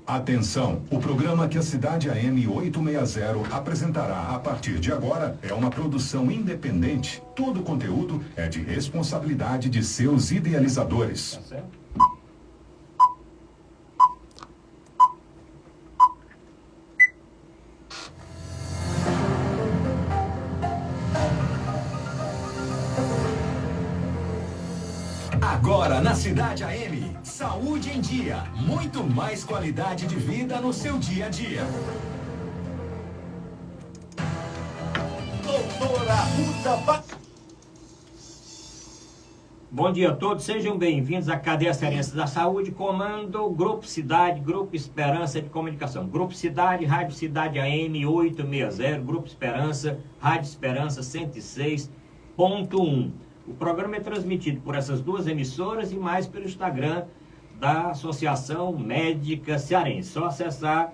Atenção, o programa que a Cidade AM 860 apresentará a partir de agora é uma produção independente. Todo o conteúdo é de responsabilidade de seus idealizadores. Tá certo? Agora na Cidade AM, saúde em dia, muito mais qualidade de vida no seu dia a dia. Doutora Ruta Bom dia a todos, sejam bem-vindos à Cadeia Cearense da Saúde, comando Grupo Cidade, Grupo Esperança de Comunicação. Grupo Cidade, Rádio Cidade AM 860, Grupo Esperança, Rádio Esperança 106.1. O programa é transmitido por essas duas emissoras e mais pelo Instagram da Associação Médica Cearense. Só acessar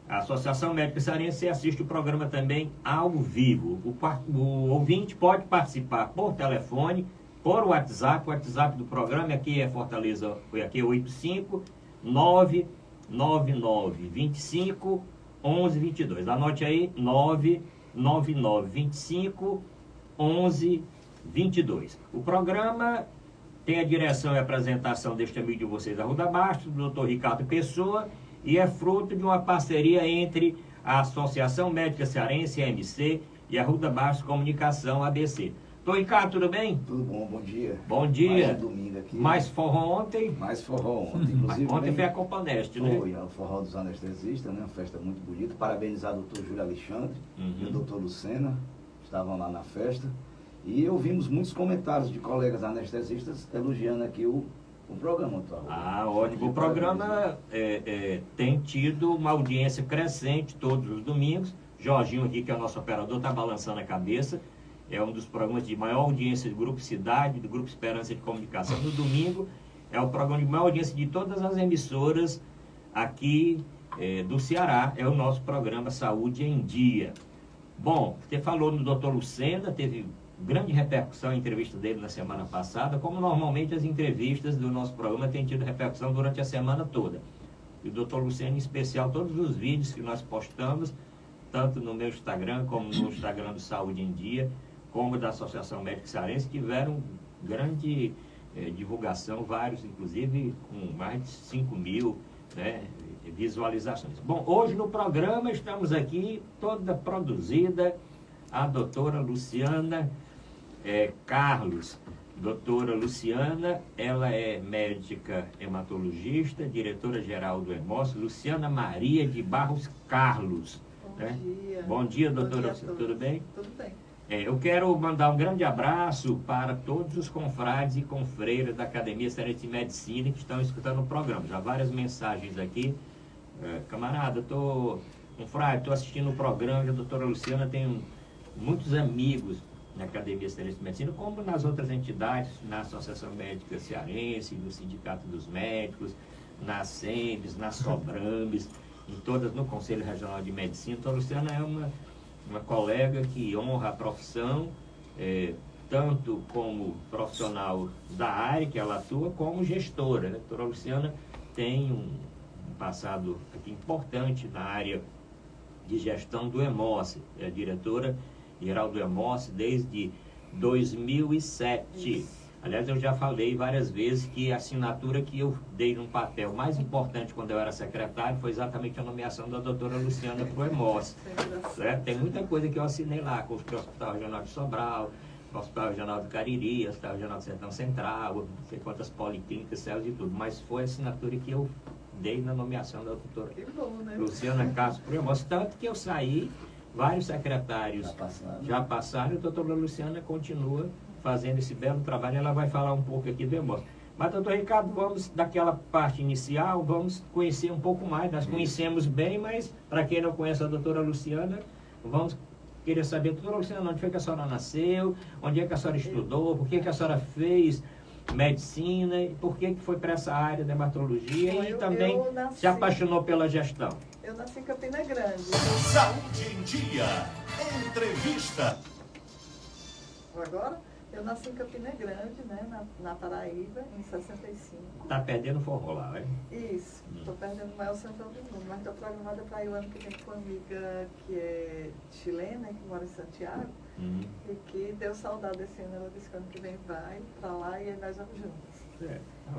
a Associação Médica Cearense e assiste o programa também ao vivo. O ouvinte pode participar por telefone, por WhatsApp. O WhatsApp do programa aqui é Fortaleza, aqui é 85999251122. Anote aí, 999251122. O programa tem a direção e apresentação deste amigo de vocês, Arruda Bastos, do Dr. Ricardo Pessoa, e é fruto de uma parceria entre a Associação Médica Cearense, AMC, e a Arruda Bastos Comunicação, ABC. Dr. Ricardo, tudo bem? Tudo bom, bom dia. Bom dia. Mais um domingo aqui. Mais forró ontem? Mais forró ontem. Inclusive, ontem foi a Copa Neste, né? Foi, o forró dos anestesistas, né? Uma festa muito bonita. Parabenizar o doutor Júlio Alexandre e o doutor Lucena, estavam lá na festa. E ouvimos muitos comentários de colegas anestesistas elogiando aqui o programa. Ótimo. O programa tem tido uma audiência crescente todos os domingos. Jorginho aqui, que é o nosso operador, está balançando a cabeça. É um dos programas de maior audiência do Grupo Cidade, do Grupo Esperança de Comunicação. No domingo, é o programa de maior audiência de todas as emissoras aqui do Ceará. É o nosso programa Saúde em Dia. Bom, você falou no Dr. Lucena, teve grande repercussão a entrevista dele na semana passada, como normalmente as entrevistas do nosso programa têm tido repercussão durante a semana toda. E o Dr. Luciano, em especial, todos os vídeos que nós postamos, tanto no meu Instagram, como no Instagram do Saúde em Dia, como da Associação Médica Cearense, tiveram grande divulgação, vários, inclusive, com mais de 5 mil visualizações. Bom, hoje no programa estamos aqui, toda produzida, a doutora Luciana Carlos. Doutora Luciana, ela é médica hematologista, diretora-geral do Hemócio, Luciana Maria de Barros Carlos. Bom dia. Bom dia, doutora Luciana, tudo bem? Tudo bem. Eu quero mandar um grande abraço para todos os confrades e confreiras da Academia Cearense de Medicina que estão escutando o programa. Já várias mensagens aqui. Camarada, confrade, estou assistindo o programa, a doutora Luciana tem muitos amigos na Academia Cearense de Medicina, como nas outras entidades, na Associação Médica Cearense, no Sindicato dos Médicos, na SEMES, na SOBRAMES, em todas, no Conselho Regional de Medicina. Então, a Luciana é uma colega que honra a profissão, tanto como profissional da área que ela atua, como gestora. A doutora Luciana tem um passado aqui importante na área de gestão do Hemócio, é a diretora-geral do Hemócio desde 2007. Isso. Aliás, eu já falei várias vezes que a assinatura que eu dei num papel mais importante quando eu era secretário foi exatamente a nomeação da doutora Luciana para o Hemócio. Certo? Tem muita coisa que eu assinei lá, com o Hospital Regional de Sobral, o Hospital Regional do Cariri, o Hospital Regional do Sertão Central, não sei quantas policlínicas, céus e tudo, mas foi a assinatura que eu dei na nomeação da doutora Luciana Carlos para o Hemócio. Tanto que eu saí, vários secretários já passaram, e a doutora Luciana continua fazendo esse belo trabalho. Ela vai falar um pouco aqui do Hemócio. Mas, doutor Ricardo, vamos daquela parte inicial, vamos conhecer um pouco mais. Nós conhecemos bem, mas para quem não conhece a doutora Luciana, vamos querer saber, doutora Luciana, onde foi que a senhora nasceu, onde é que a senhora estudou, por que a senhora fez medicina, e por que foi para essa área da hematologia e também se apaixonou pela gestão. Eu nasci em Campina Grande. Saúde em Dia, entrevista. Agora, eu nasci em Campina Grande, né, na Paraíba, em 65. Tá perdendo forró lá, né? Isso, estou perdendo o maior centro do mundo, mas estou programada para ir o ano que vem com uma amiga que é chilena, que mora em Santiago, e que deu saudade desse ano. Ela disse que ano que vem vai para lá e aí nós vamos juntos.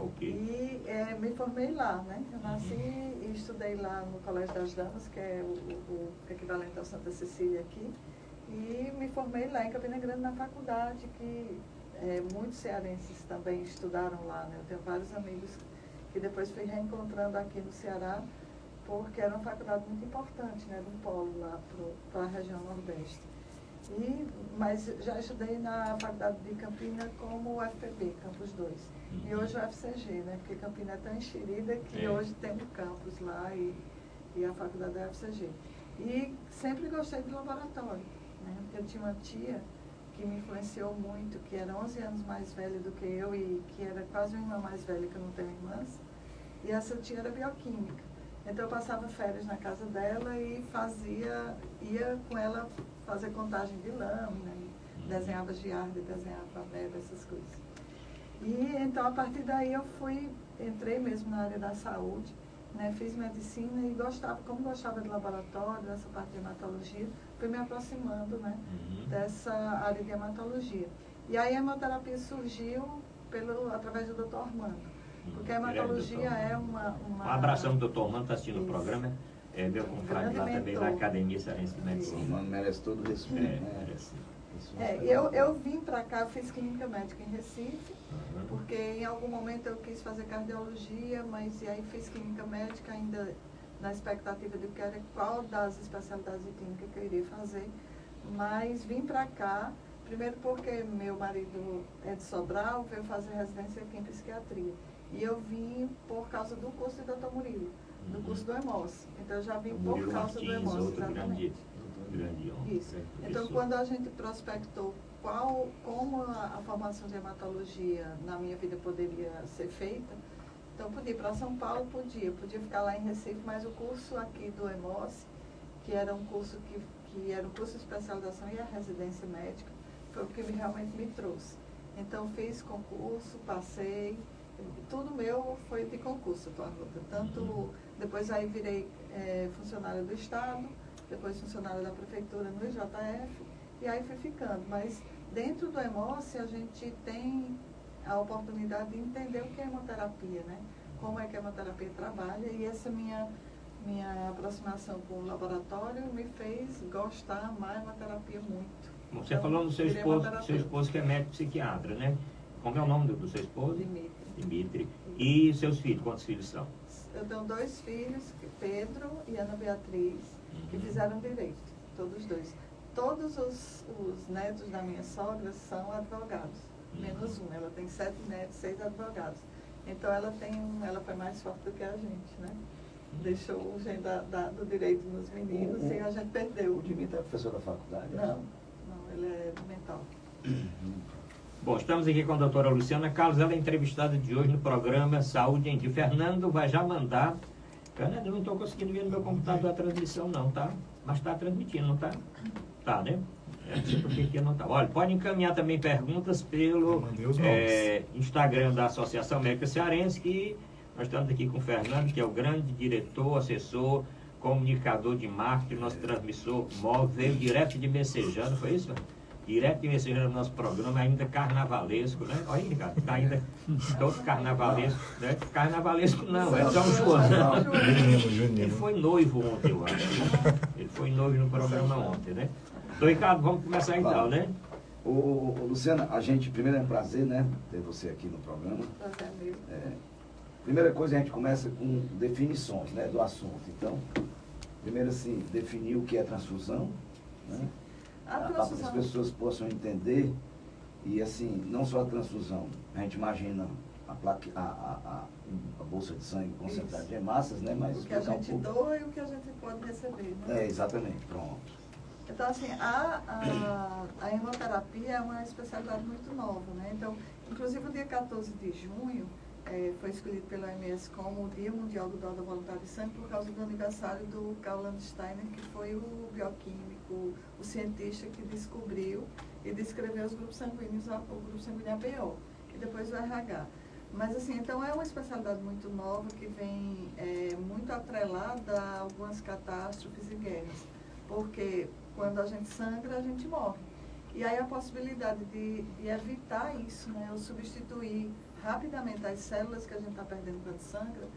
Ok. E me formei lá, né? Eu nasci e estudei lá no Colégio das Damas, que é o equivalente ao Santa Cecília aqui, e me formei lá em Campina Grande na faculdade, que muitos cearenses também estudaram lá, né? Eu tenho vários amigos que depois fui reencontrando aqui no Ceará, porque era uma faculdade muito importante, né? De um polo lá para a região Nordeste. Mas já estudei na faculdade de Campina como UFPB, Campus 2. E hoje o UFCG, né? Porque Campina é tão enxerida que hoje tem um campus lá e a faculdade é UFCG. E sempre gostei de laboratório, né? Eu tinha uma tia que me influenciou muito, que era 11 anos mais velha do que eu e que era quase uma irmã mais velha, que eu não tenho irmãs. E essa tia era bioquímica. Então eu passava férias na casa dela e ia com ela fazer contagem de lâmina, desenhava giardia, desenhava ameba, essas coisas. E então a partir daí entrei mesmo na área da saúde, né, fiz medicina e como gostava de laboratório, dessa parte de hematologia, fui me aproximando, né, dessa área de hematologia. E aí a hemoterapia surgiu através do Dr. Armando. Porque a hematologia é uma... Um abração do Dr. Armando, está assistindo o programa. Meu confrade lá também da Academia Cearense de Medicina. O Armando merece todo o respeito. Eu vim para cá, eu fiz clínica médica em Recife, porque em algum momento eu quis fazer cardiologia, mas e aí fiz clínica médica ainda na expectativa de qual das especialidades de clínica que eu iria fazer. Mas vim para cá, primeiro porque meu marido é de Sobral, veio fazer residência aqui em psiquiatria. E eu vim por causa do curso de Dr. Murilo, do curso do EMOS. Então eu já vim por causa do EMOS, exatamente. Isso. Então quando a gente prospectou como a formação de hematologia na minha vida poderia ser feita, então podia ir para São Paulo, podia ficar lá em Recife, mas o curso aqui do EMOS, que era um curso que era um curso de especialização e a residência médica, foi o que realmente me trouxe. Então fiz concurso, passei, tudo meu foi de concurso, tanto depois aí virei funcionária do Estado, depois funcionária da Prefeitura no IJF, e aí fui ficando. Mas dentro do EMOS a gente tem a oportunidade de entender o que é hemoterapia, né? Como é que a hemoterapia trabalha, e essa minha aproximação com o laboratório me fez gostar, amar a hemoterapia muito. Você falou do seu esposo que é médico psiquiatra, né? Como é o nome do seu esposo? Dimitri. E seus filhos, quantos filhos são? Eu tenho 2 filhos, Pedro e Ana Beatriz, que fizeram direito, todos 2. Todos os netos da minha sogra são advogados, menos um. Ela tem 7 netos, 6 advogados. Então ela foi mais forte do que a gente, né? Deixou o gene do direito nos meninos e a gente perdeu. O Dimitri é professor da faculdade? Não, ele é mental. Bom, estamos aqui com a doutora Luciana Carlos, ela é entrevistada de hoje no programa Saúde em Dia. Fernando vai já mandar. Fernando, eu não estou conseguindo ver no meu computador a transmissão não, tá? Mas está transmitindo, não está? Tá, né? Não sei por que não está. Olha, pode encaminhar também perguntas pelo Instagram da Associação Médica Cearense, que nós estamos aqui com o Fernando, que é o grande diretor, assessor, comunicador de marketing, nosso transmissor móvel, veio direto de Messejana, foi isso? Direto de Messejana no nosso programa, ainda carnavalesco, né? Olha aí, Ricardo, está ainda todo carnavalesco, né? Carnavalesco não, é São João. Ele foi noivo ontem, eu acho. Ele foi noivo no programa ontem, né? Então, Ricardo, vamos começar então, né? Luciana, primeiro é um prazer, né, ter você aqui no programa. Primeira coisa, a gente começa com definições, né, do assunto. Então, primeiro assim, definir o que é transfusão, né? Para que as pessoas possam entender, e assim, não só a transfusão, a gente imagina a bolsa de sangue concentrada de hemácias, né? Mas o que a gente doa e o que a gente pode receber, né? Exatamente, pronto. Então, assim, a hemoterapia é uma especialidade muito nova, né? Então, inclusive o dia 14 de junho foi escolhido pela OMS como o Dia Mundial do Doador Voluntário de Sangue por causa do aniversário do Karl Landsteiner, que foi o bioquímico, o cientista que descobriu e descreveu os grupos sanguíneos, o grupo sanguíneo APO, e depois o RH. Mas assim, então é uma especialidade muito nova que vem muito atrelada a algumas catástrofes e guerras, porque quando a gente sangra, a gente morre. E aí a possibilidade de evitar isso, né, ou substituir rapidamente as células que a gente está perdendo quando sangra,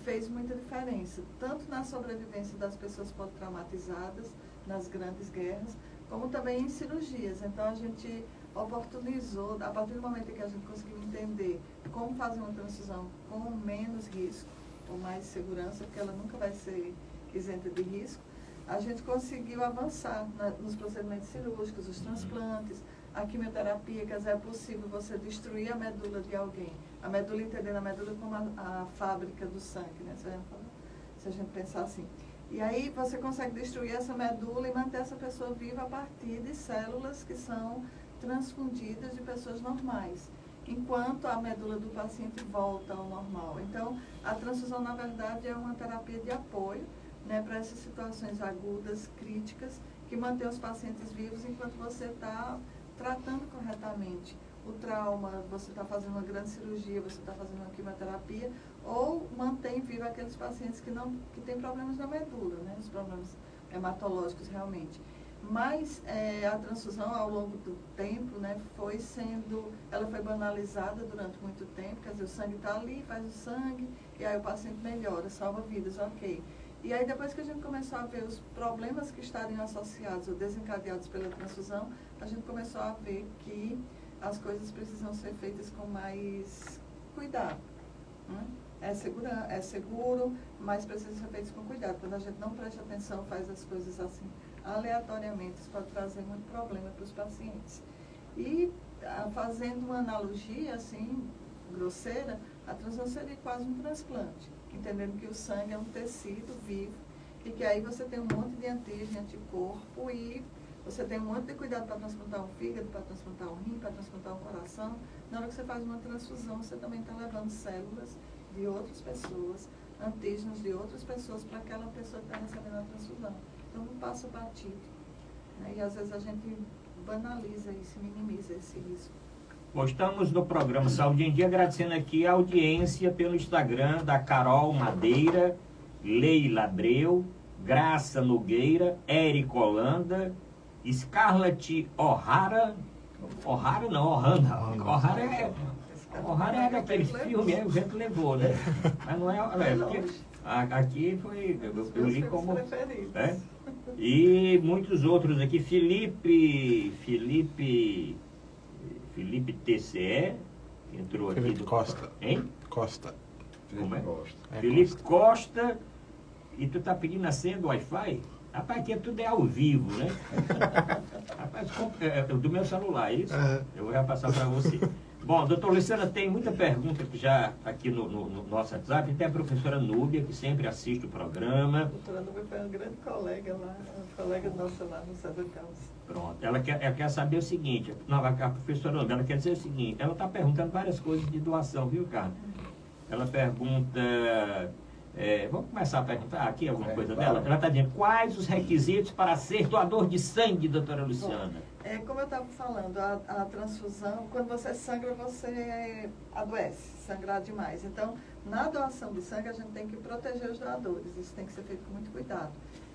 fez muita diferença, tanto na sobrevivência das pessoas politraumatizadas, nas grandes guerras, como também em cirurgias. Então a gente oportunizou, a partir do momento em que a gente conseguiu entender como fazer uma transfusão com menos risco, com mais segurança, porque ela nunca vai ser isenta de risco, a gente conseguiu avançar nos procedimentos cirúrgicos, os transplantes, a quimioterapia, quer dizer, é possível você destruir a medula de alguém. A medula, entendendo a medula como a fábrica do sangue, né? Se a gente pensar assim. E aí você consegue destruir essa medula e manter essa pessoa viva a partir de células que são transfundidas de pessoas normais, enquanto a medula do paciente volta ao normal. Então, a transfusão, na verdade, é uma terapia de apoio, né, para essas situações agudas, críticas, que mantém os pacientes vivos enquanto você está tratando corretamente o trauma, você está fazendo uma grande cirurgia, você está fazendo uma quimioterapia, ou mantém vivo aqueles pacientes que têm problemas na medula, né, os problemas hematológicos realmente. Mas a transfusão, ao longo do tempo, né, ela foi banalizada durante muito tempo, quer dizer, o sangue está ali, faz o sangue, e aí o paciente melhora, salva vidas, ok. E aí, depois que a gente começou a ver os problemas que estariam associados ou desencadeados pela transfusão, a gente começou a ver que as coisas precisam ser feitas com mais cuidado, né? É seguro, mas precisa ser feito com cuidado. Quando a gente não presta atenção, faz as coisas assim, aleatoriamente, isso pode trazer muito problema para os pacientes. E, fazendo uma analogia, assim, grosseira, a transfusão seria quase um transplante, entendendo que o sangue é um tecido vivo e que aí você tem um monte de antígeno, anticorpo, e você tem um monte de cuidado para transplantar um fígado, para transplantar um rim, para transplantar um coração. Na hora que você faz uma transfusão, você também está levando células de outras pessoas, antígenos de outras pessoas, para aquela pessoa que está recebendo a transfusão. Então, não passa batido, né? E às vezes a gente banaliza isso, minimiza esse risco. Bom, estamos no programa Saúde em Dia, agradecendo aqui a audiência pelo Instagram da Carol Madeira, Leila Abreu, Graça Nogueira, Érico Holanda, Scarlett O'Hara, O'Hara é daquele filme, o vento levou, né? Mas não é porque aqui foi, eu li como... E muitos outros aqui, Felipe TCE, entrou aqui. Felipe Costa. Hein? Costa. Como é? Costa. Felipe Costa. E tu tá pedindo a senha do Wi-Fi? Rapaz, aqui tudo é ao vivo, né? Rapaz, do meu celular, é isso? Eu vou passar para você. Bom, doutor Luciana, tem muita pergunta que já aqui no nosso WhatsApp. Tem a professora Núbia, que sempre assiste o programa. A doutora Núbia foi uma grande colega lá, uma colega nossa lá no César Carlos. Pronto, ela quer saber o seguinte, a professora Núbia, ela quer dizer o seguinte, ela está perguntando várias coisas de doação, viu, Carlos? Ela pergunta, vamos começar a perguntar aqui alguma coisa dela? Ela está dizendo, quais os requisitos para ser doador de sangue, doutora Luciana? Como eu estava falando, a transfusão, quando você sangra, você adoece, sangrar demais. Então, na doação de sangue, a gente tem que proteger os doadores. Isso tem que ser feito com muito cuidado.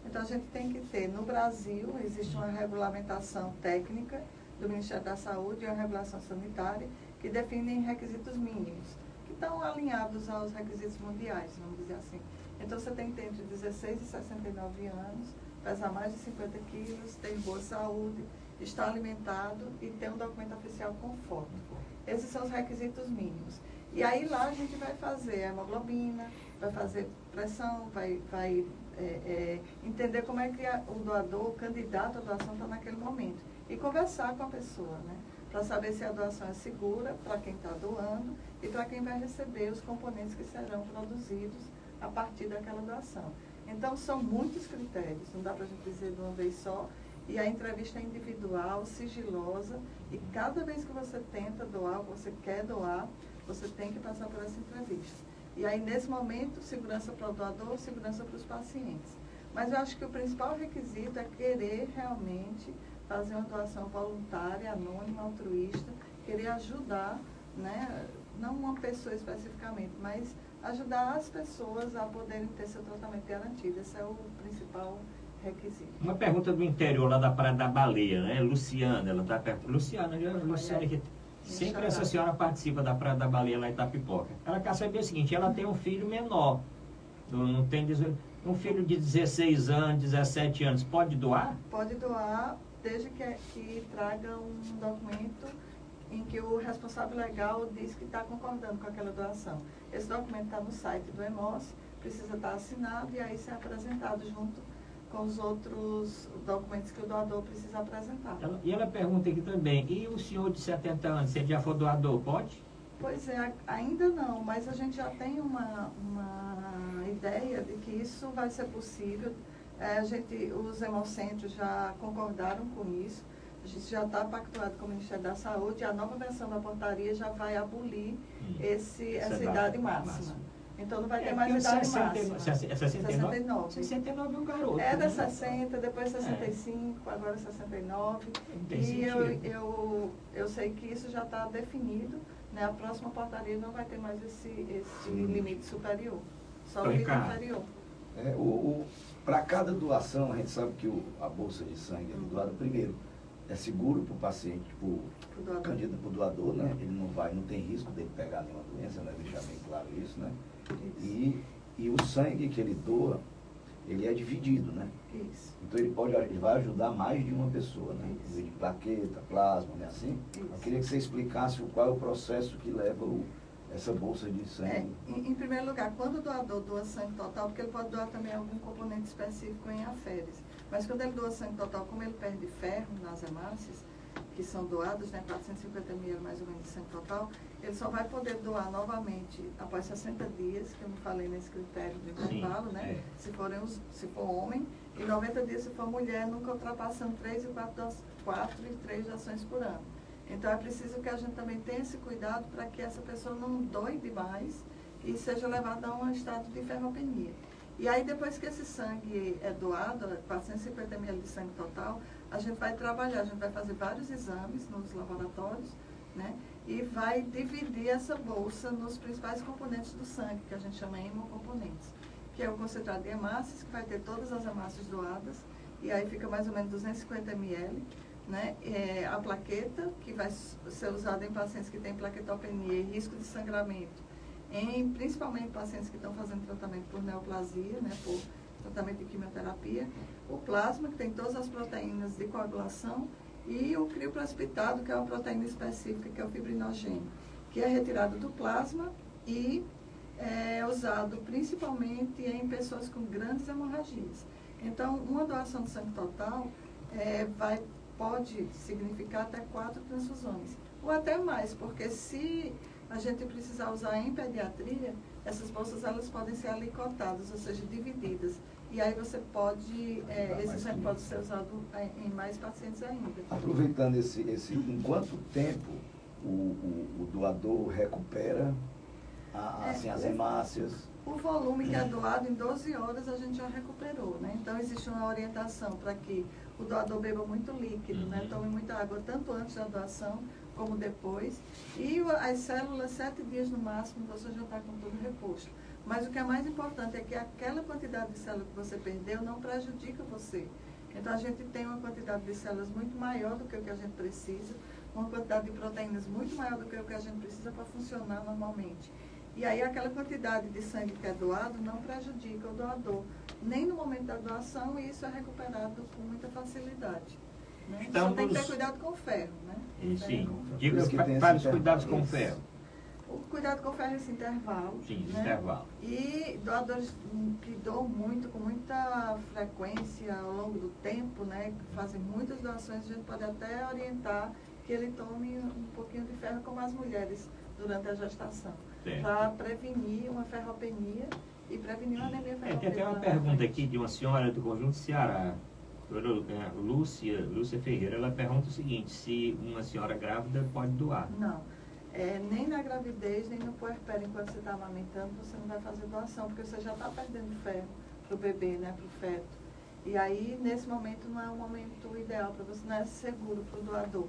Então, a gente tem que ter, no Brasil, existe uma regulamentação técnica do Ministério da Saúde e uma regulação sanitária que definem requisitos mínimos, que estão alinhados aos requisitos mundiais, vamos dizer assim. Então, você tem que ter entre 16 e 69 anos, pesar mais de 50 quilos, ter boa saúde, estar alimentado e ter um documento oficial conforme. Esses são os requisitos mínimos. E aí lá a gente vai fazer a hemoglobina, vai fazer pressão, vai entender como é que o doador, o candidato à doação está naquele momento. E conversar com a pessoa, né? Para saber se a doação é segura para quem está doando e para quem vai receber os componentes que serão produzidos a partir daquela doação. Então, são muitos critérios, não dá para a gente dizer de uma vez só. E a entrevista é individual, sigilosa, e cada vez que você tenta doar, você quer doar, você tem que passar por essa entrevista. E aí, nesse momento, segurança para o doador, segurança para os pacientes. Mas eu acho que o principal requisito é querer realmente fazer uma doação voluntária, anônima, altruísta, querer ajudar, né, não uma pessoa especificamente, mas ajudar as pessoas a poderem ter seu tratamento garantido. Esse é o principal requisito. Uma pergunta do interior, lá da Praia da Baleia, né? Luciana, ela está perto. Luciana, que sempre essa senhora participa da Praia da Baleia lá em Itapipoca. Ela quer saber o seguinte, ela tem um filho menor, não tem um filho de 16 anos, 17 anos, pode doar? Pode doar, desde que traga um documento em que o responsável legal diz que está concordando com aquela doação. Esse documento está no site do EMOS, precisa estar assinado e aí ser apresentado junto com os outros documentos que o doador precisa apresentar. E ela pergunta aqui também, e o senhor de 70 anos, se ele já for doador, pode? Pois é, ainda não, mas a gente já tem uma ideia de que isso vai ser possível. Os hemocentros já concordaram com isso, a gente já está pactuado com o Ministério da Saúde, e a nova versão da portaria já vai abolir essa idade máxima. Então não vai ter mais idade máxima. 69? 69 é um garoto. Era 60, depois 65, agora 69. E eu sei que isso já está definido, né? A próxima portaria não vai ter mais esse limite superior, só o limite inferior. Para cada doação, a gente sabe que a bolsa de sangue é doada primeiro. É seguro para o paciente, para o doador, né? Ele não tem risco de pegar nenhuma doença, né? Deixar bem claro isso, né? E o sangue que ele doa, ele é dividido, né? Isso. Então ele vai ajudar mais de uma pessoa, né? De plaqueta, plasma, né? Assim. Isso. Eu queria que você explicasse qual é o processo que leva essa bolsa de sangue. Em primeiro lugar, quando o doador doa sangue total, porque ele pode doar também algum componente específico em aféres, mas quando ele doa sangue total, como ele perde ferro nas hemácias, que são doadas, né, 450 ml mais ou menos de sangue total, ele só vai poder doar novamente após 60 dias, que eu não falei nesse critério do intervalo, né? Se for homem, e 90 dias se for mulher, nunca ultrapassando 3 e 4 e 3 doações por ano. Então é preciso que a gente também tenha esse cuidado para que essa pessoa não doe demais e seja levada a um estado de ferropenia. E aí depois que esse sangue é doado, 450 ml de sangue total, a gente vai trabalhar, a gente vai fazer vários exames nos laboratórios, né? E vai dividir essa bolsa nos principais componentes do sangue, que a gente chama hemocomponentes, que é o concentrado de hemácias, que vai ter todas as hemácias doadas, e aí fica mais ou menos 250 ml, né? A plaqueta, que vai ser usada em pacientes que têm plaquetopenia e risco de sangramento, principalmente pacientes que estão fazendo tratamento por neoplasia, né? Por tratamento de quimioterapia, o plasma, que tem todas as proteínas de coagulação, e o crioprecipitado, que é uma proteína específica, que é o fibrinogênio, que é retirado do plasma e é usado principalmente em pessoas com grandes hemorragias. Então, uma doação de sangue total pode significar até 4 transfusões, ou até mais, porque se a gente precisar usar em pediatria, essas bolsas elas podem ser alicotadas, ou seja, divididas. E aí você esse sangue pode ser usado em mais pacientes ainda. Aproveitando em quanto tempo o doador recupera as hemácias? O volume que é doado, em 12 horas a gente já recuperou, né? Então existe uma orientação para que o doador beba muito líquido, né? Tome muita água, tanto antes da doação como depois. E as células, 7 dias no máximo, você já está com tudo reposto. Mas o que é mais importante é que aquela quantidade de células que você perdeu não prejudica você. Então a gente tem uma quantidade de células muito maior do que o que a gente precisa, uma quantidade de proteínas muito maior do que o que a gente precisa para funcionar normalmente. E aí aquela quantidade de sangue que é doado não prejudica o doador, nem no momento da doação, e isso é recuperado com muita facilidade. Né? Só tem que ter cuidado com o ferro, né? Sim, diga para os cuidados com o ferro. O cuidado com o ferro é esse intervalo. Sim, né? intervalo. E doadores que doam muito, com muita frequência ao longo do tempo, né? Que fazem muitas doações, a gente pode até orientar que ele tome um pouquinho de ferro, como as mulheres, durante a gestação, para prevenir uma ferropenia e prevenir uma anemia ferropenia. Tem até uma pergunta aqui de uma senhora do Conjunto Ceará, Lúcia Ferreira. Ela pergunta o seguinte: se uma senhora grávida pode doar? Não. Nem na gravidez, nem no puerpério, enquanto você está amamentando, você não vai fazer doação, porque você já está perdendo ferro para o bebê, né, para o feto. E aí, nesse momento, não é um momento ideal para você, não é seguro para o doador.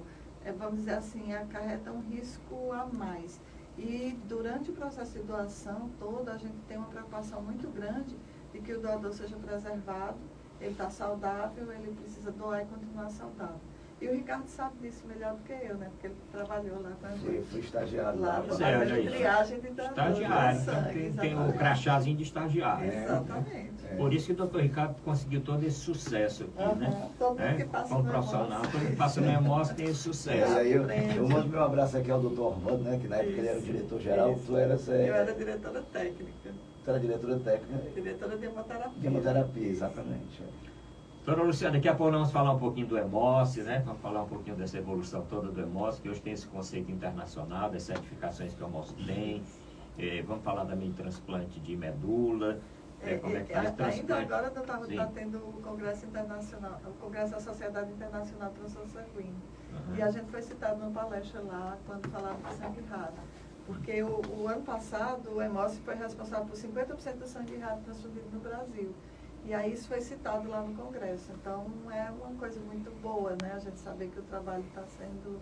Vamos dizer assim, acarreta um risco a mais. E durante o processo de doação todo, a gente tem uma preocupação muito grande de que o doador seja preservado, ele está saudável, ele precisa doar e continuar saudável. E o Ricardo sabe disso melhor do que eu, né? Porque ele trabalhou lá com a gente. Fui estagiário lá. Pois é, olha aí. Triagem de doador, Estagiário, sangue, então tem o crachazinho de estagiário. Exatamente. Por isso que o doutor Ricardo conseguiu todo esse sucesso aqui, né? Todo mundo que passa como no profissional, Hemócio. todo mundo que passa no Hemócio tem esse sucesso. E aí eu mando meu abraço aqui ao doutor Armando, né? Que na época ele era o diretor-geral, tu eras... Eu era diretora técnica. Tu era diretora técnica? Diretora de hemoterapia. De hemoterapia, exatamente. Doutora Luciana, daqui a pouco nós vamos falar um pouquinho do Hemócio, né? Vamos falar um pouquinho dessa evolução toda do Hemócio, que hoje tem esse conceito internacional, das certificações que o Hemócio tem. Vamos falar também de transplante de medula. Como é que faz transplante? Ainda agora está tendo o Congresso Internacional, o Congresso da Sociedade Internacional de Transfusão Sanguínea. E a gente foi citado numa palestra lá, quando falaram de sangue raro. Porque o ano passado, o Hemócio foi responsável por 50% do sangue raro transfundido no Brasil. E aí isso foi citado lá no Congresso. Então é uma coisa muito boa, né? A gente saber que o trabalho está sendo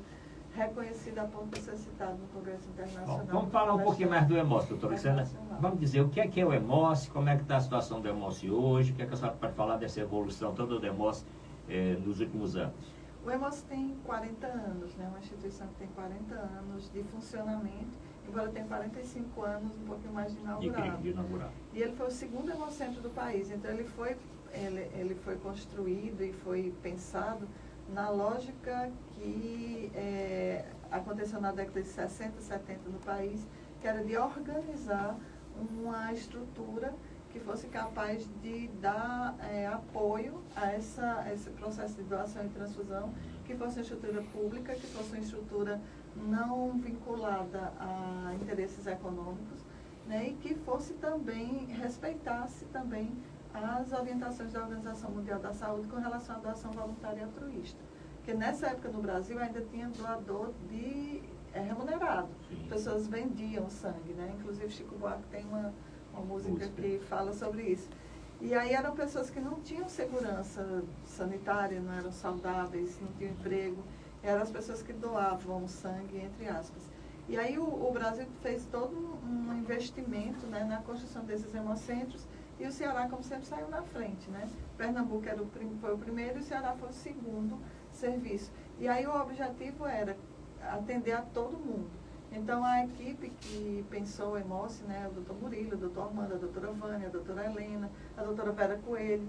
reconhecido a ponto de ser citado no Congresso Internacional. Bom, vamos falar um pouquinho mais do Hemócio, doutora Luciana. Vamos dizer o que é o Hemócio, como é que está a situação do Hemócio hoje, o que é que a senhora pode falar dessa evolução toda do Hemócio nos últimos anos? O Hemócio tem 40 anos, né? Uma instituição que tem 40 anos de funcionamento, embora tenha 45 anos, um pouquinho mais de inaugurado. E ele foi o segundo hemocentro do país, então ele foi construído e foi pensado na lógica que aconteceu na década de 60, 70 no país, que era de organizar uma estrutura que fosse capaz de dar apoio a esse processo de doação e transfusão, que fosse uma estrutura pública, que fosse uma estrutura não vinculada a interesses econômicos, né, e que fosse também, respeitasse também as orientações da Organização Mundial da Saúde com relação à doação voluntária e altruísta. Porque nessa época no Brasil ainda tinha doador remunerado. Sim. Pessoas vendiam sangue, né? Inclusive Chico Buarque tem uma música que fala sobre isso. E aí eram pessoas que não tinham segurança sanitária, não eram saudáveis, não tinham emprego. Eram as pessoas que doavam sangue, entre aspas. E aí o Brasil fez todo um investimento, né, na construção desses hemocentros, e o Ceará, como sempre, saiu na frente, né? Pernambuco foi o primeiro e o Ceará foi o segundo serviço. E aí o objetivo era atender a todo mundo. Então a equipe que pensou o Hemócio, né, o doutor Murilo, o doutor Armando, a doutora Vânia, a doutora Helena, a doutora Vera Coelho,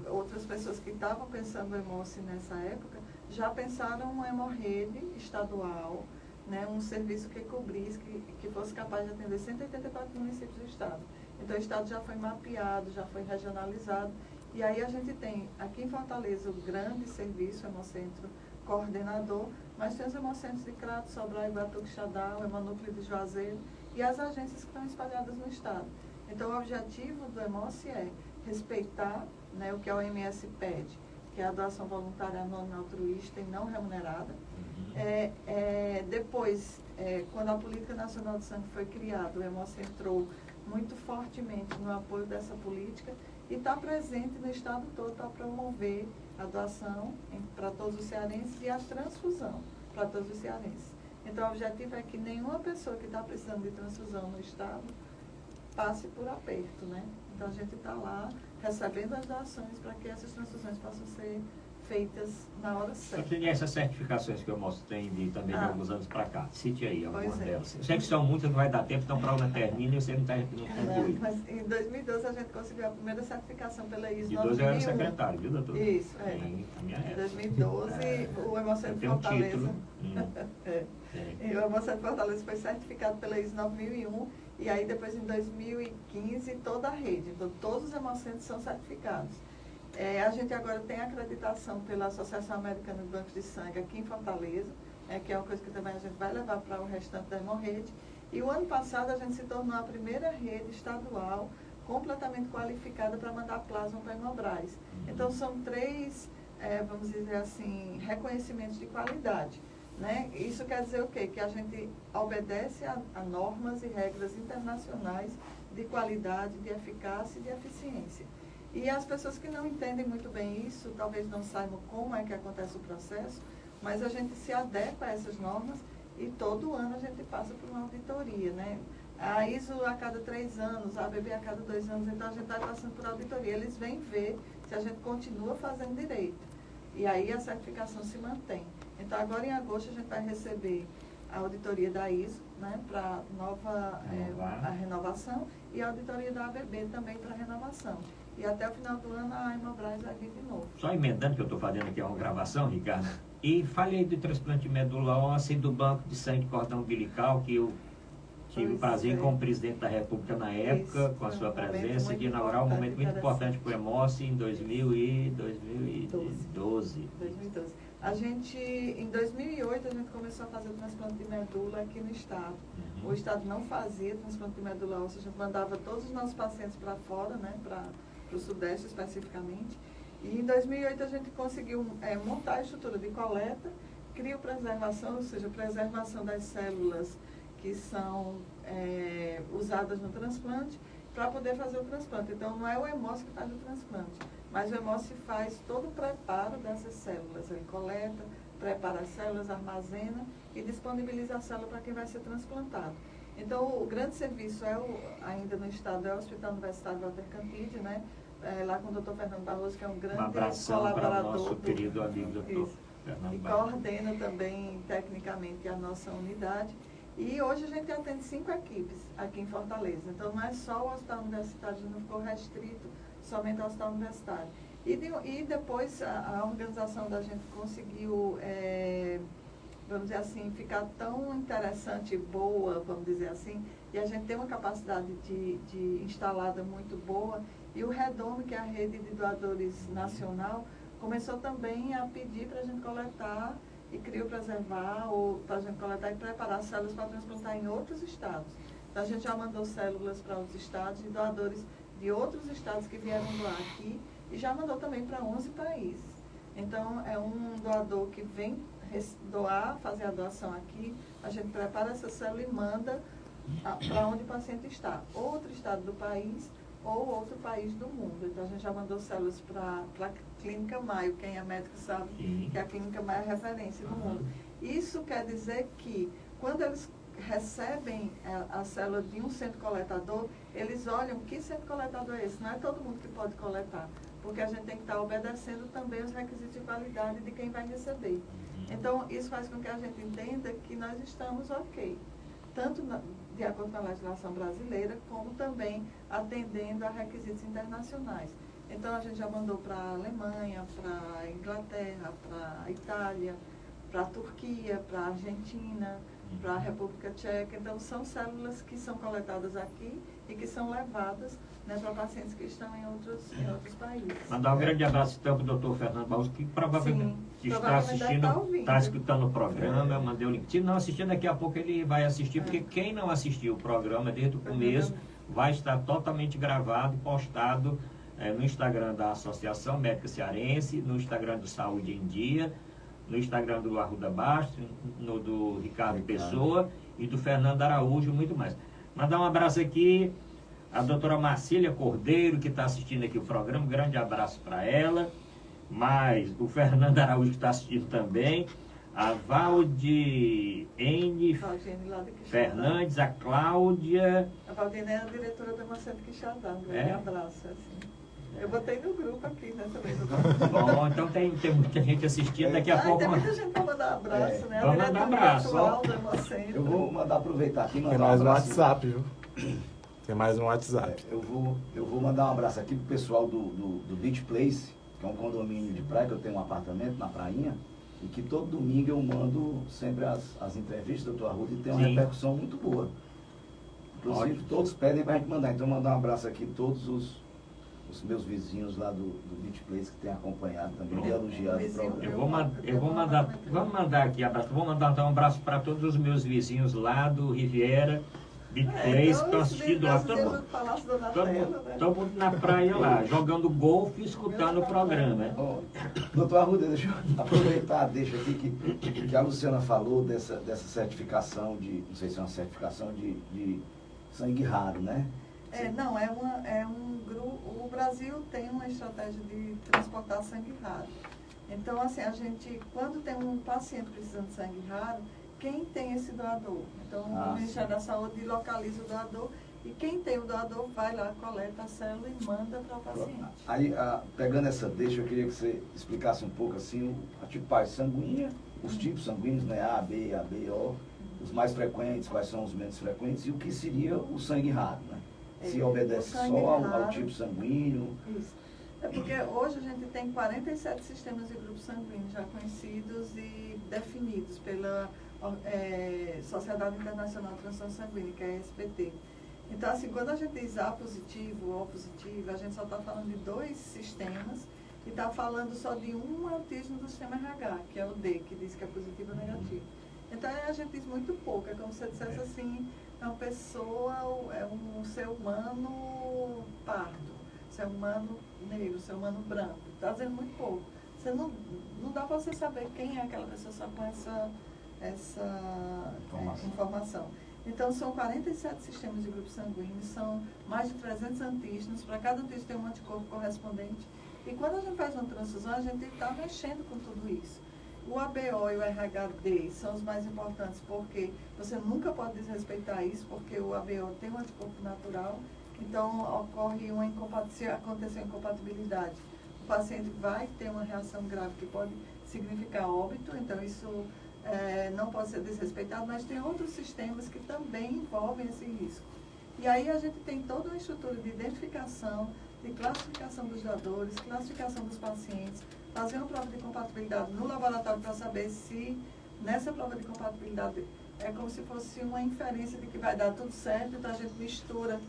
outras pessoas que estavam pensando o Hemócio nessa época, já pensaram uma hemorrede estadual, né, um serviço que cobrisse, que fosse capaz de atender 184 municípios do estado. Então o estado já foi mapeado, já foi regionalizado, e aí a gente tem aqui em Fortaleza o grande serviço, o Hemocentro coordenador, mas tem os hemocentros de Crato, Sobral, Iguatu, Quixadá, o Hemonúcleo de Juazeiro e as agências que estão espalhadas no estado. Então o objetivo do Hemócio é respeitar, né, o que a OMS pede, que é a doação voluntária anônima, altruísta e não remunerada. Depois, quando a Política Nacional de Sangue foi criada, o Hemócio entrou muito fortemente no apoio dessa política e está presente no estado todo para promover a doação para todos os cearenses e a transfusão para todos os cearenses. Então, o objetivo é que nenhuma pessoa que está precisando de transfusão no estado passe por aperto, né? Então, a gente está lá recebendo as doações para que essas transfusões possam ser feitas na hora certa. E essas certificações que o Hemócio tem também de alguns anos para cá? Cite aí algumas delas. Eu sei que Sim. são muitas, não vai dar tempo, então para uma termina e você não conclui. Mas em 2012 a gente conseguiu a primeira certificação pela ISO 9001. De 2012 eu era secretário, viu, doutor? Isso, Em 2012, o Hemocentro de Fortaleza. E o Hemocentro de Fortaleza foi certificado pela ISO 9001 e aí depois em 2015 toda a rede. Então todos os hemocentros são certificados. A gente agora tem acreditação pela Associação Americana de Bancos de Sangue aqui em Fortaleza, que é uma coisa que também a gente vai levar para o restante da hemorrede. E o ano passado a gente se tornou a primeira rede estadual completamente qualificada para mandar plasma para Hemobras. Então são 3, vamos dizer assim, reconhecimentos de qualidade, né? Isso quer dizer o quê? Que a gente obedece a normas e regras internacionais de qualidade, de eficácia e de eficiência. E as pessoas que não entendem muito bem isso, talvez não saibam como é que acontece o processo, mas a gente se adequa a essas normas e todo ano a gente passa por uma auditoria, né? A ISO a cada 3 anos, a ABB a cada 2 anos, então a gente vai passando por auditoria. Eles vêm ver se a gente continua fazendo direito. E aí a certificação se mantém. Então agora em agosto a gente vai receber a auditoria da ISO, né, para a renovação, e a auditoria da ABB também para renovação. E até o final do ano a Hemobras vai vir de novo. Só emendando que eu estou fazendo aqui uma gravação, Ricardo, e falei do transplante de medula óssea e do banco de sangue cordão umbilical, que eu tive o prazer como presidente da República na época, com a sua presença, de inaugurar um momento muito importante para o Hemócio em 2012. A gente, em 2008, a gente começou a fazer o transplante de medula aqui no estado. O estado não fazia transplante de medula óssea, a gente mandava todos os nossos pacientes para fora, né, para o Sudeste especificamente. E em 2008 a gente conseguiu montar a estrutura de coleta, criopreservação, ou seja, preservação das células que são usadas no transplante, para poder fazer o transplante. Então, não é o Hemócio que faz o transplante, mas o Hemócio faz todo o preparo dessas células. Ele coleta, prepara as células, armazena e disponibiliza a célula para quem vai ser transplantado. Então, o grande serviço ainda no estado é o Hospital Universitário Walter Cantide, né? Lá com o Dr. Fernando Barroso, que é um grande colaborador. Para o nosso querido amigo Dr. Fernando E Barroso. coordena também, tecnicamente, a nossa unidade. E hoje a gente atende 5 equipes aqui em Fortaleza. Então, não é só o Hospital Universitário, não ficou restrito somente ao Hospital Universitário. E depois a organização da gente conseguiu, vamos dizer assim, ficar tão interessante e boa, vamos dizer assim, e a gente tem uma capacidade de instalada muito boa. E o Redome, que é a rede de doadores nacional, começou também a pedir para a gente coletar e criopreservar, ou para a gente coletar e preparar células para transplantar em outros estados. Então, a gente já mandou células para outros estados e doadores de outros estados que vieram doar aqui, e já mandou também para 11 países. Então, é um doador que vem doar, fazer a doação aqui, a gente prepara essa célula e manda para onde o paciente está, outro estado do país ou outro país do mundo. Então, a gente já mandou células para a Clínica Maio. Quem é médico sabe que a Clínica Maio é referência no mundo. Isso quer dizer que, quando eles recebem a célula de um centro coletador, eles olham que centro coletador é esse. Não é todo mundo que pode coletar, porque a gente tem que estar obedecendo também os requisitos de qualidade de quem vai receber. Então, isso faz com que a gente entenda que nós estamos ok, tanto de acordo com a legislação brasileira, como também atendendo a requisitos internacionais. Então, a gente já mandou para a Alemanha, para a Inglaterra, para a Itália, para a Turquia, para a Argentina, para a República Tcheca. Então, são células que são coletadas aqui e que são levadas, né, para pacientes que estão em outros países. Mandar um grande abraço então para o Dr. Fernando Barroso, que provavelmente está assistindo, está escutando o programa. Eu mandei o link. Se não assistir, daqui a pouco ele vai assistir, porque quem não assistiu o programa desde o começo vai estar totalmente gravado e postado no Instagram da Associação Médica Cearense, no Instagram do Saúde em Dia, no Instagram do Arruda Bastos, no do Ricardo Pessoa e do Fernando Araújo, muito mais. Mandar um abraço aqui à doutora Marcília Cordeiro, que está assistindo aqui o programa, um grande abraço para ela. Mas o Fernando Araújo, que está assistindo também, a Valdiene Fernandes, a Cláudia. A Valdiene é a diretora da Hemocentro Quixadá, um grande abraço. Assim. Eu botei no grupo aqui, né, também. Bom, então tem muita gente assistindo, daqui a pouco... Tem muita gente para mandar abraço, né? Vamos mandar abraço. Eu vou mandar aproveitar aqui e mandar Tem mais um abraço. WhatsApp, viu? Tem mais um WhatsApp. Eu vou mandar um abraço aqui pro pessoal do Beach Place, que é um condomínio de praia, que eu tenho um apartamento na prainha, e que todo domingo eu mando sempre as entrevistas do Dr. Arruda, e tem uma repercussão muito boa. Inclusive, todos pedem para a gente mandar. Então, mandar um abraço aqui a todos os meus vizinhos lá do Beach Place, que têm acompanhado também, e elogiado o programa. Vamos mandar aqui abraço. Vou mandar então, um abraço para todos os meus vizinhos lá do Riviera, Beach Place, que estão assistindo lá. Todo mundo na praia lá, jogando golfe e escutando o programa. Doutor Arruda, deixa eu aproveitar, deixa aqui que a Luciana falou dessa certificação não sei se é uma certificação de sangue raro, né? Não, o Brasil tem uma estratégia de transportar sangue raro. Então, assim, a gente, quando tem um paciente precisando de sangue raro, quem tem esse doador. Então, o Ministério da Saúde localiza o doador e quem tem o doador vai lá, coleta a célula e manda para o paciente. Aí, pegando essa deixa, eu queria que você explicasse um pouco assim, a tipagem sanguínea, os tipos sanguíneos, né, A, B, O, os mais frequentes, quais são os menos frequentes e o que seria o sangue raro, né? Se obedece só ao tipo sanguíneo. Isso. É porque hoje a gente tem 47 sistemas de grupos sanguíneos já conhecidos e definidos pela Sociedade Internacional de Transfusão Sanguínea, que é a SBT. Então, assim, quando a gente diz A positivo ou O positivo, a gente só está falando de 2 sistemas e está falando só de um antígeno do sistema RH, que é o D, que diz que é positivo ou negativo. Então, a gente diz muito pouco. É como se você dissesse assim, é uma pessoa, é um ser humano pardo, ser humano negro, ser humano branco. Está dizendo muito pouco. Você não dá para você saber quem é aquela pessoa só com essa informação. Então, são 47 sistemas de grupos sanguíneos, são mais de 300 antígenos, para cada antígeno tem um anticorpo correspondente. E quando a gente faz uma transfusão, a gente está mexendo com tudo isso. O ABO e o RHD são os mais importantes, porque você nunca pode desrespeitar isso, porque o ABO tem um anticorpo natural, então ocorre se acontecer uma incompatibilidade, o paciente vai ter uma reação grave que pode significar óbito, então isso não pode ser desrespeitado, mas tem outros sistemas que também envolvem esse risco. E aí a gente tem toda uma estrutura de identificação, de classificação dos doadores, classificação dos pacientes, fazer uma prova de compatibilidade no laboratório para saber se nessa prova de compatibilidade é como se fosse uma inferência de que vai dar tudo certo, então a gente mistura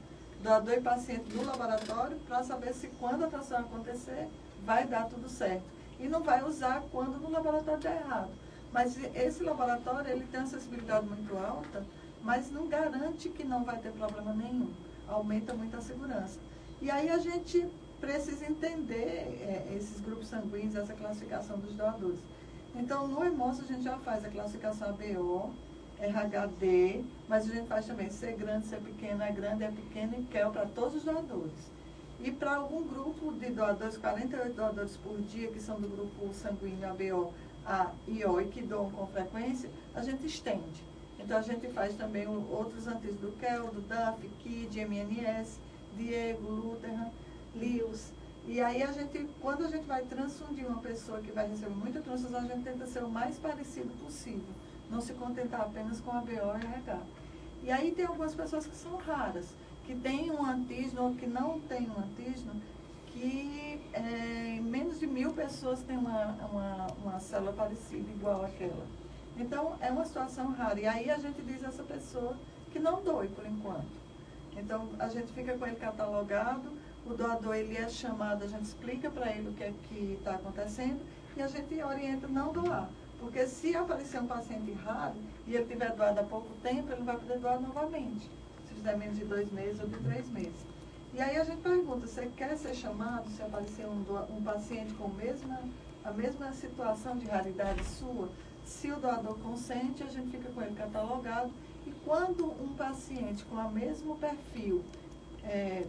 doador e paciente no laboratório para saber se quando a transfusão acontecer vai dar tudo certo. E não vai usar quando no laboratório der errado. Mas esse laboratório ele tem uma acessibilidade muito alta, mas não garante que não vai ter problema nenhum. Aumenta muito a segurança. E aí a gente precisa entender esses grupos sanguíneos, essa classificação dos doadores. Então, no Hemócio a gente já faz a classificação ABO, RHD, mas a gente faz também C grande, C pequeno, E grande, E pequeno e QEL para todos os doadores. E para algum grupo de doadores, 48 doadores por dia, que são do grupo sanguíneo ABO, A e O, e que doam com frequência, a gente estende. Então, a gente faz também outros antígenos do QEL, do DAF, KID, MNS, Diego, Lutheran, Lewis. E aí, quando a gente vai transfundir uma pessoa que vai receber muita transfusão, a gente tenta ser o mais parecido possível. Não se contentar apenas com ABO e RH. E aí, tem algumas pessoas que são raras, que têm um antígeno ou que não têm um antígeno, que menos de 1000 pessoas têm uma célula parecida, igual àquela. Então, é uma situação rara. E aí, a gente diz a essa pessoa que não doe, por enquanto. Então, a gente fica com ele catalogado, o doador ele é chamado, a gente explica para ele o que é que está acontecendo e a gente orienta não doar. Porque se aparecer um paciente raro e ele tiver doado há pouco tempo, ele não vai poder doar novamente, se fizer menos de 2 meses ou de 3 meses. E aí a gente pergunta, você quer ser chamado se aparecer um paciente com a mesma situação de raridade sua? Se o doador consente, a gente fica com ele catalogado. E quando um paciente com o mesmo perfil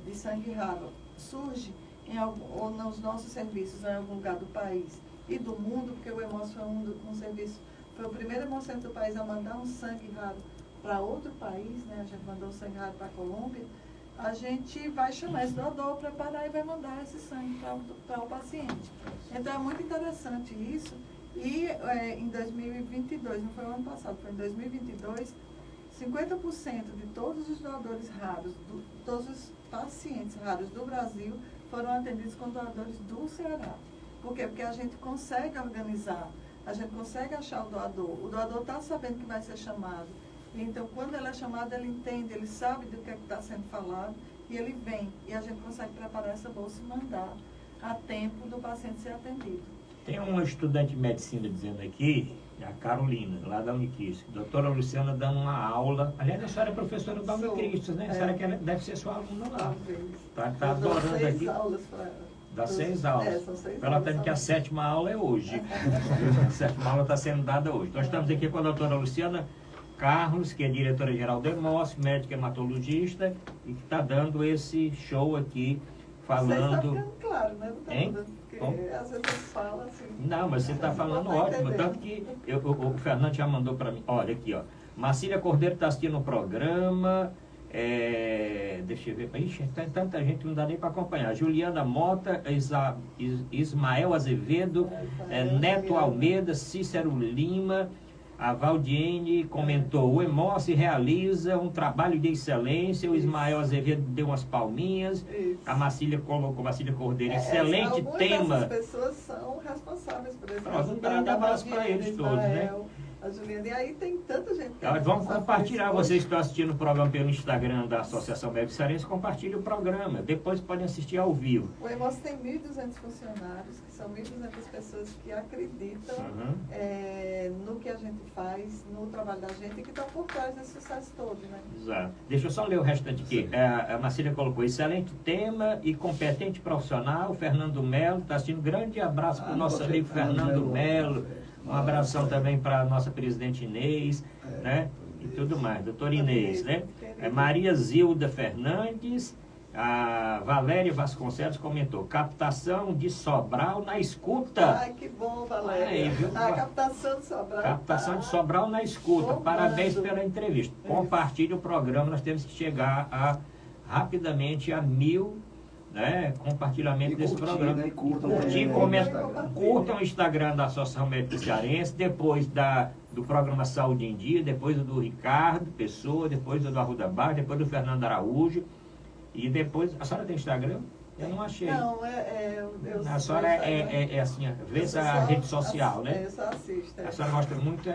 de sangue raro surge ou nos nossos serviços em algum lugar do país e do mundo, porque o Hemócio foi o primeiro hemocentro do país a mandar um sangue raro para outro país, né? A gente mandou o sangue raro para a Colômbia, a gente vai chamar esse doador, preparar e vai mandar esse sangue para o paciente. Então é muito interessante isso. E em 2022, não foi o ano passado, foi em 2022, 50% de todos os doadores raros, todos os pacientes raros do Brasil foram atendidos com doadores do Ceará. Por quê? Porque a gente consegue organizar, a gente consegue achar o doador está sabendo que vai ser chamado. E então, quando ele é chamado, ele entende, ele sabe do que está sendo falado e ele vem. E a gente consegue preparar essa bolsa e mandar a tempo do paciente ser atendido. Tem uma estudante de medicina dizendo aqui, a Carolina, lá da Unicristo, doutora Luciana dando uma aula. Aliás, a senhora é professora da Unicristo, né? A senhora deve ser sua aluna lá. Está adorando aqui. Dá 6 aulas. São 6 ela está dizendo que a 7ª aula é hoje. A 7ª aula está sendo dada hoje. Nós estamos aqui com a doutora Luciana Carlos, que é diretora-geral do Hemócio, médica hematologista, e que está dando esse show aqui, falando... Está ficando claro, né, doutor? Hein? Porque às vezes eu falo assim... Não, mas você está falando ótimo, tanto que o Fernando já mandou para mim. Olha aqui, ó. Marcília Cordeiro está assistindo o programa. Deixa eu ver. Ixi, tem tanta gente que não dá nem para acompanhar. Juliana Mota, Ismael Azevedo, Neto Almeida, Cícero Lima, a Valdiene comentou: o Emossi realiza um trabalho de excelência. O Ismael Azevedo deu umas palminhas. Isso. A Marcília colocou, Marcília Cordeiro, excelente tema. Algumas dessas pessoas são responsáveis por esse Nós um grande abraço para eles todos, né? A Juliana, e aí tem tanta gente que Vamos compartilhar, vocês que estão assistindo o programa pelo Instagram da Associação Médica Cearense, compartilhe o programa, depois podem assistir ao vivo. O EMOS tem 1.200 funcionários, que são 1.200 pessoas que acreditam no que a gente faz, no trabalho da gente e que estão por trás desse sucesso todo, né? Exato. Deixa eu só ler o restante aqui. A Marcília colocou: excelente tema e competente profissional. Fernando Melo está assistindo. Grande abraço para o nosso amigo Fernando Melo. Um abração também para a nossa presidente Inês, né? E tudo mais, doutora Inês, né? Maria Zilda Fernandes, a Valéria Vasconcelos comentou: captação de Sobral na escuta. Ai, que bom, Valéria. Aí, viu? A captação de Sobral. Captação de Sobral na escuta. Bombando. Parabéns pela entrevista. Compartilhe o programa, nós temos que chegar rapidamente a 1.000, né, compartilhamento desse programa. Né, curtam o Instagram da Associação Médica Cearense, depois do programa Saúde em Dia, depois do Ricardo Pessoa, depois do Arruda Bar, depois do Fernando Araújo, e depois... A senhora tem Instagram? Eu não achei. Não, a senhora é assim, vê a rede social, né? Eu só assisto. A senhora gosta muito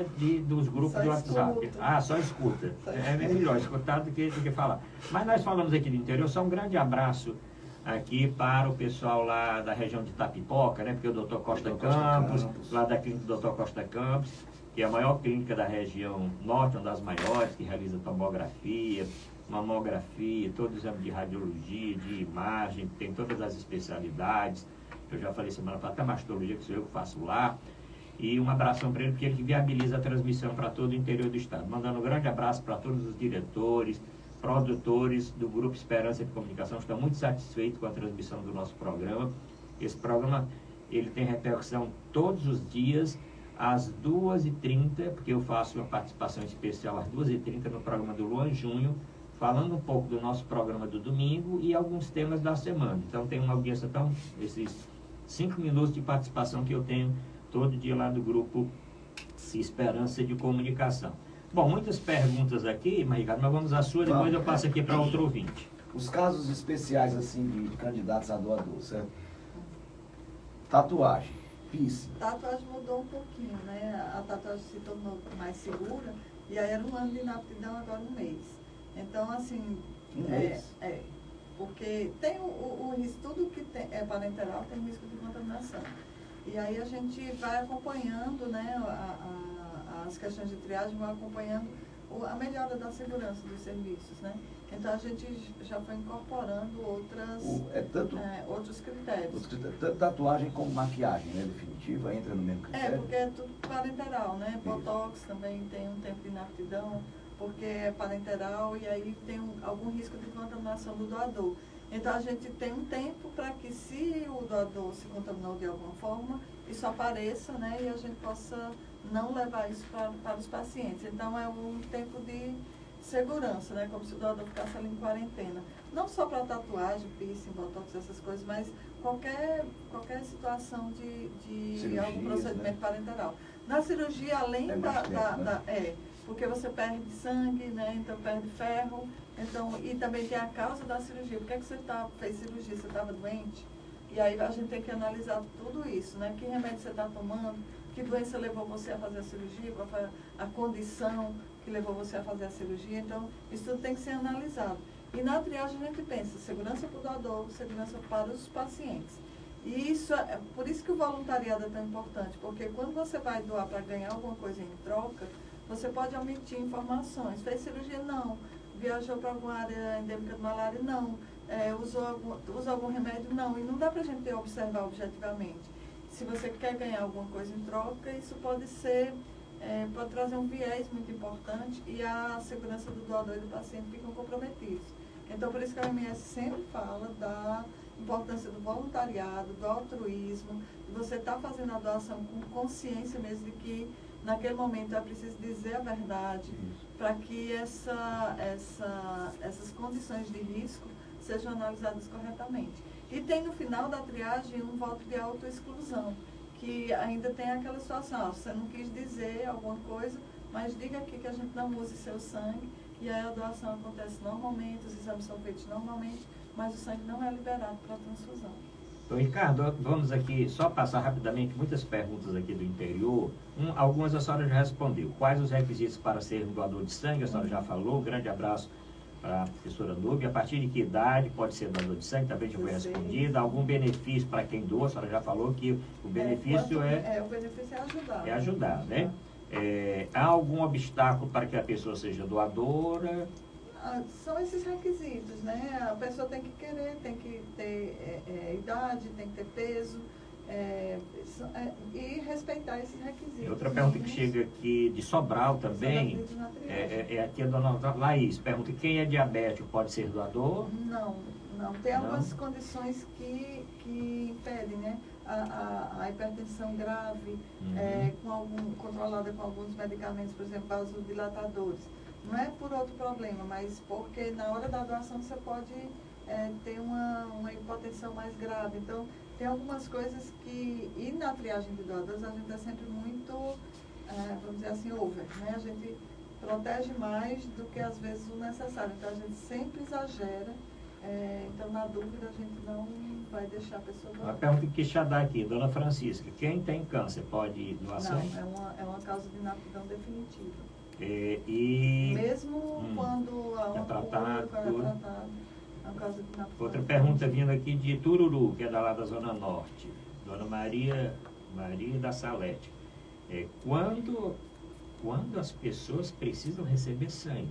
dos grupos do WhatsApp. Só escuta. É melhor escutar do que falar. Mas nós falamos aqui do interior, só um grande abraço aqui para o pessoal lá da região de Itapipoca, né? Porque o Dr. Costa Campos, lá da clínica do Dr. Costa Campos, que é a maior clínica da região norte, uma das maiores, que realiza tomografia, mamografia, todo exame de radiologia, de imagem, tem todas as especialidades. Eu já falei semana passada, até mastologia, que sou eu que faço lá. E um abração para ele, porque ele que viabiliza a transmissão para todo o interior do estado. Mandando um grande abraço para todos os diretores, produtores do Grupo Esperança de Comunicação. Estão muito satisfeitos com a transmissão do nosso programa. Esse programa, ele tem repercussão todos os dias, às 2h30, porque eu faço uma participação especial às 2h30 no programa do Luan Júnior, falando um pouco do nosso programa do domingo e alguns temas da semana. Então tem uma audiência, esses 5 minutos de participação que eu tenho todo dia lá do Grupo Esperança de Comunicação. Bom, muitas perguntas aqui, mas Ricardo, nós vamos à sua, depois eu passo aqui para outro ouvinte. Os casos especiais, assim, de candidatos a doador, certo? Tatuagem, piercing. Tatuagem mudou um pouquinho, né? A tatuagem se tornou mais segura, e aí era um ano de inaptidão, agora um mês. Então, assim... Um mês? Porque tem o risco, tudo que é parenteral tem risco de contaminação. E aí a gente vai acompanhando, né, as questões de triagem, vão acompanhando a melhora da segurança dos serviços, né? Então a gente já foi incorporando outros critérios. Tanto tatuagem como maquiagem, né, definitiva, entra no mesmo critério? Porque é tudo parenteral, né? Botox também tem um tempo de inaptidão, porque é parenteral e aí tem algum risco de contaminação do doador. Então, a gente tem um tempo para que, se o doador se contaminou de alguma forma, isso apareça, né, e a gente possa não levar isso para os pacientes. Então, é um tempo de segurança, né, como se o doador ficasse ali em quarentena. Não só para tatuagem, piercing, botox, essas coisas, mas qualquer situação de cirurgia, algum procedimento, né, parenteral. Na cirurgia, além porque você perde sangue, né, então perde ferro. Então, e também tem a causa da cirurgia. Por que você fez cirurgia? Você estava doente? E aí a gente tem que analisar tudo isso, né? Que remédio você está tomando? Que doença levou você a fazer a cirurgia? Qual foi a condição que levou você a fazer a cirurgia? Então, isso tudo tem que ser analisado. E na triagem a gente pensa segurança para o doador, segurança para os pacientes. E isso por isso que o voluntariado é tão importante, porque quando você vai doar para ganhar alguma coisa em troca, você pode omitir informações. Fez cirurgia? Não. Viajou para alguma área endêmica de malária? Não. Usou algum remédio? Não. E não dá para a gente observar objetivamente. Se você quer ganhar alguma coisa em troca, isso pode trazer um viés muito importante e a segurança do doador e do paciente ficam comprometidos. Então, por isso que a OMS sempre fala da importância do voluntariado, do altruísmo, de você estar fazendo a doação com consciência mesmo de que naquele momento é preciso dizer a verdade para que essas condições de risco sejam analisadas corretamente. E tem no final da triagem um voto de autoexclusão, que ainda tem aquela situação, você não quis dizer alguma coisa, mas diga aqui que a gente não use seu sangue, e aí a doação acontece normalmente, os exames são feitos normalmente, mas o sangue não é liberado para transfusão. Então, Ricardo, vamos aqui só passar rapidamente muitas perguntas aqui do interior. Algumas a senhora já respondeu. Quais os requisitos para ser um doador de sangue? A senhora já falou. Um grande abraço para a professora Núbia. A partir de que idade pode ser doador de sangue? Também já foi respondida. Algum benefício para quem doa? A senhora já falou que o benefício o benefício é ajudar. É ajudar, né? Há algum obstáculo para que a pessoa seja doadora? São esses requisitos, né? A pessoa tem que querer, tem que ter idade, tem que ter peso e respeitar esses requisitos. Outra pergunta que chega aqui de Sobral também, aqui a dona Laís, pergunta: quem é diabético pode ser doador? Não. Tem algumas condições que impedem, né? A hipertensão grave, controlada com alguns medicamentos, por exemplo, vasodilatadores. Não é por outro problema, mas porque na hora da doação você pode ter uma hipotensão mais grave. Então, tem algumas coisas que... E na triagem de doadores, a gente é sempre muito, vamos dizer assim, over, né? A gente protege mais do que, às vezes, o necessário. Então, a gente sempre exagera. Então, na dúvida, a gente não vai deixar a pessoa doar. Uma pergunta que quis dar aqui, dona Francisca: quem tem câncer pode doar sangue? Não, é uma causa de inaptidão definitiva. Mesmo quando há uma tratado, é uma causa de inaptidão. Outra pergunta vindo aqui de Tururu, que é lá da Zona Norte. Dona Maria da Salete. Quando as pessoas precisam receber sangue?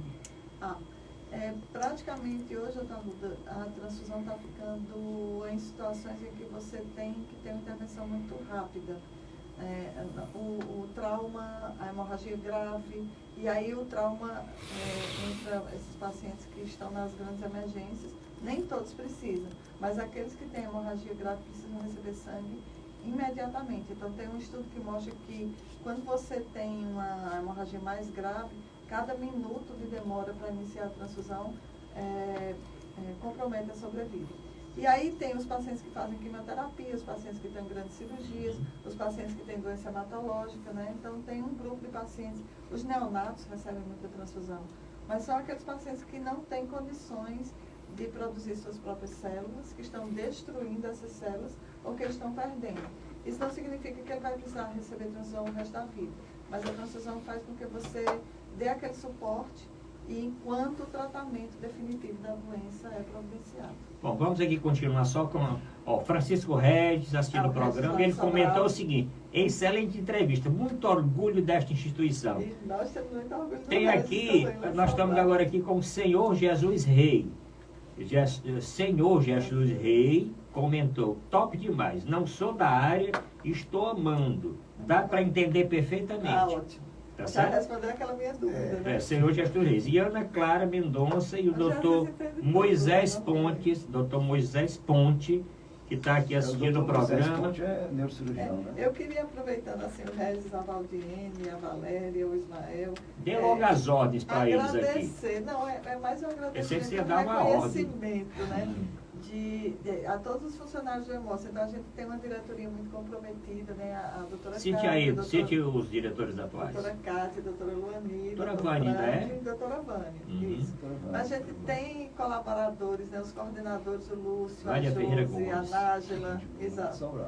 Praticamente hoje a transfusão está ficando em situações em que você tem que ter uma intervenção muito rápida. O trauma, a hemorragia grave, e aí o trauma entra esses pacientes que estão nas grandes emergências, nem todos precisam, mas aqueles que têm hemorragia grave precisam receber sangue imediatamente. Então tem um estudo que mostra que quando você tem uma hemorragia mais grave, cada minuto de demora para iniciar a transfusão compromete a sobrevida. E aí tem os pacientes que fazem quimioterapia, os pacientes que têm grandes cirurgias, os pacientes que têm doença hematológica, né? Então tem um grupo de pacientes, os neonatos recebem muita transfusão, mas são aqueles pacientes que não têm condições de produzir suas próprias células, que estão destruindo essas células ou que estão perdendo. Isso não significa que ele vai precisar receber transfusão o resto da vida, mas a transfusão faz com que você dê aquele suporte e enquanto o tratamento definitivo da doença é providenciado. Bom, vamos aqui continuar só com Francisco Regis assistindo o programa. Ele comentou o seguinte: excelente entrevista, muito orgulho desta instituição. E nós temos muito orgulho. Tem aqui, nós estamos agora aqui com o Senhor Jesus Rei. Senhor Jesus Rei comentou: top demais, não sou da área, estou amando. Dá para entender perfeitamente. Ótimo. Tá Já certo? respondeu aquela minha dúvida, né? Senhor Jesus Reis. E Ana Clara Mendonça e o doutor Moisés Ponte, que está aqui assistindo o programa. Ponte é neurocirurgião, né? Eu queria, aproveitando assim, o Regis, a Valdiene, a Valéria, o Ismael. Dê logo as ordens para eles aqui. Agradecer, não, é mais um agradecimento, Você dar uma reconhecimento, né? A todos os funcionários do EMOS. Então, a gente tem uma diretoria muito comprometida, né? A doutora Cátia, cite os diretores atuais. Doutora Cátia, doutora Luani, doutora Vânia, né? E doutora Vânia, isso. A gente tem colaboradores, né? Os coordenadores, o Lúcio, a Josi, a Nájila, exato.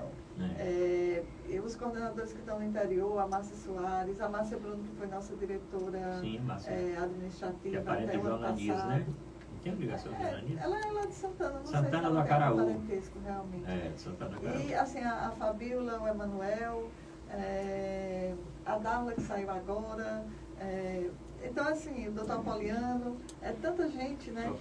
E os coordenadores que estão no interior, a Márcia Soares, a Márcia Bruno, que foi nossa diretora administrativa até o ano passado. Né? Tem obrigação de jornalismo? Ela é lá de Santana, não Santana sei se do Acaraú. é parentesco, realmente. De Santana do Acaraú. E assim, a Fabíola, o Emanuel, a Darla que saiu agora, então assim, o doutor Apoliano, tanta gente, né,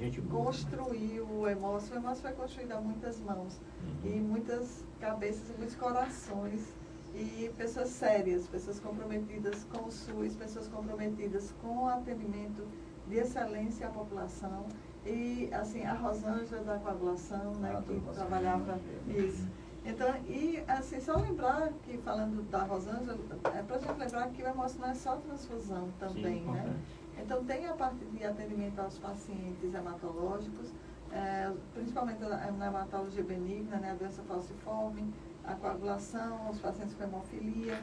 que construiu o EMOS. O EMOS foi construído a muitas mãos, e muitas cabeças, e muitos corações, e pessoas sérias, pessoas comprometidas com o SUS, pessoas comprometidas com o atendimento de excelência à população. E, assim, a Rosângela da coagulação, né, que trabalhava isso. Então, e, assim, só lembrar que, falando da Rosângela, é para a gente lembrar que o Hemócio não é só transfusão também, Sim, né? Então, tem a parte de atendimento aos pacientes hematológicos, principalmente na hematologia benigna, né, a doença falciforme, a coagulação, os pacientes com hemofilia.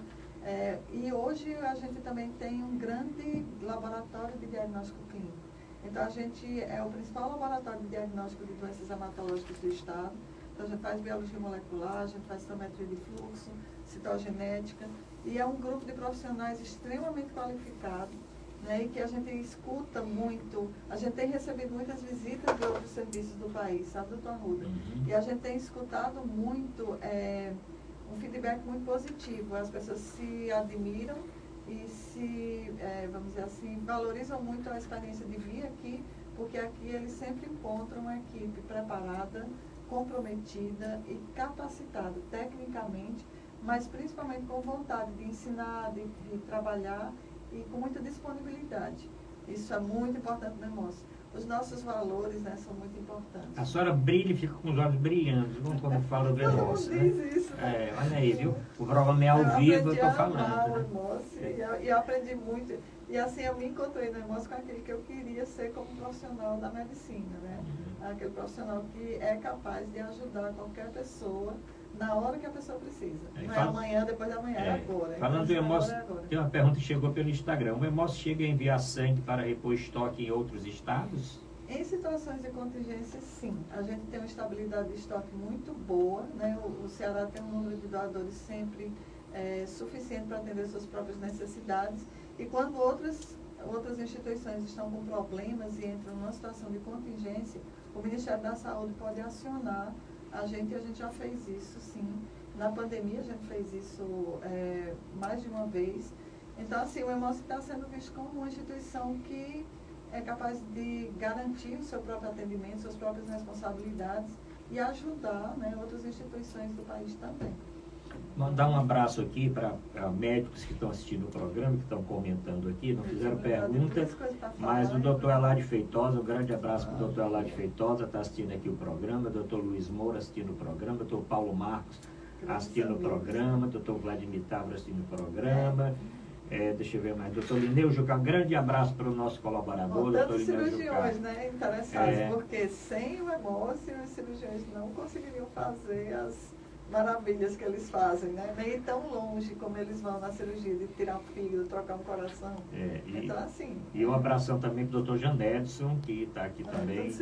E hoje a gente também tem um grande laboratório de diagnóstico clínico. Então, a gente é o principal laboratório de diagnóstico de doenças hematológicas do Estado. Então, a gente faz biologia molecular, a gente faz citometria de fluxo, citogenética, e é um grupo de profissionais extremamente qualificado, né, e que a gente escuta muito. A gente tem recebido muitas visitas de outros serviços do país, sabe, doutor Arruda? E a gente tem escutado muito, um feedback muito positivo. As pessoas se admiram e se, vamos dizer assim, valorizam muito a experiência de vir aqui, porque aqui eles sempre encontram uma equipe preparada, comprometida e capacitada tecnicamente, mas principalmente com vontade de ensinar, de trabalhar e com muita disponibilidade. Isso é muito importante no Hemócio. Os nossos valores, né, são muito importantes. A senhora brilha e fica com os olhos brilhando, quando fala do Hemócio, né? Diz isso, né? Olha aí, viu? O programa é ao vivo, eu estou falando. O Hemócio, e eu aprendi muito. E assim, eu me encontrei no Hemócio com aquele que eu queria ser como profissional da medicina, né? Aquele profissional que é capaz de ajudar qualquer pessoa na hora que a pessoa precisa. Não é amanhã, depois da manhã, é agora. Falando do Hemócio, tem uma pergunta que chegou pelo Instagram. O Hemócio chega a enviar sangue para repor estoque em outros estados? Em situações de contingência, sim. A gente tem uma estabilidade de estoque muito boa, né? O Ceará tem um número de doadores sempre suficiente para atender suas próprias necessidades. E quando outras instituições estão com problemas e entram numa situação de contingência, o Ministério da Saúde pode acionar a gente, e a gente já fez isso, sim. Na pandemia, a gente fez isso mais de uma vez. Então, assim, o Hemócio está sendo visto como uma instituição que é capaz de garantir o seu próprio atendimento, suas próprias responsabilidades e ajudar, né, outras instituições do país também. Mandar um abraço aqui para médicos que estão assistindo o programa, que estão comentando aqui, não fizeram pergunta, mas o doutor Eladio Feitosa, um grande abraço para o doutor Eladio Feitosa, está assistindo aqui o programa, doutor Luiz Moura assistindo o programa, doutor Paulo Marcos assistindo o programa, doutor Vladimir Távora assistindo o programa, deixa eu ver mais, doutor Lineu Jucá, um grande abraço para o nosso colaborador, doutor Lineu Jucá. Cirurgiões, né, interessados, porque sem o Hemócio, os cirurgiões não conseguiriam fazer as maravilhas que eles fazem, né? Nem tão longe como eles vão na cirurgia de tirar o fígado, trocar um coração. Então, assim. E um abração também para o doutor Janedson, que está aqui também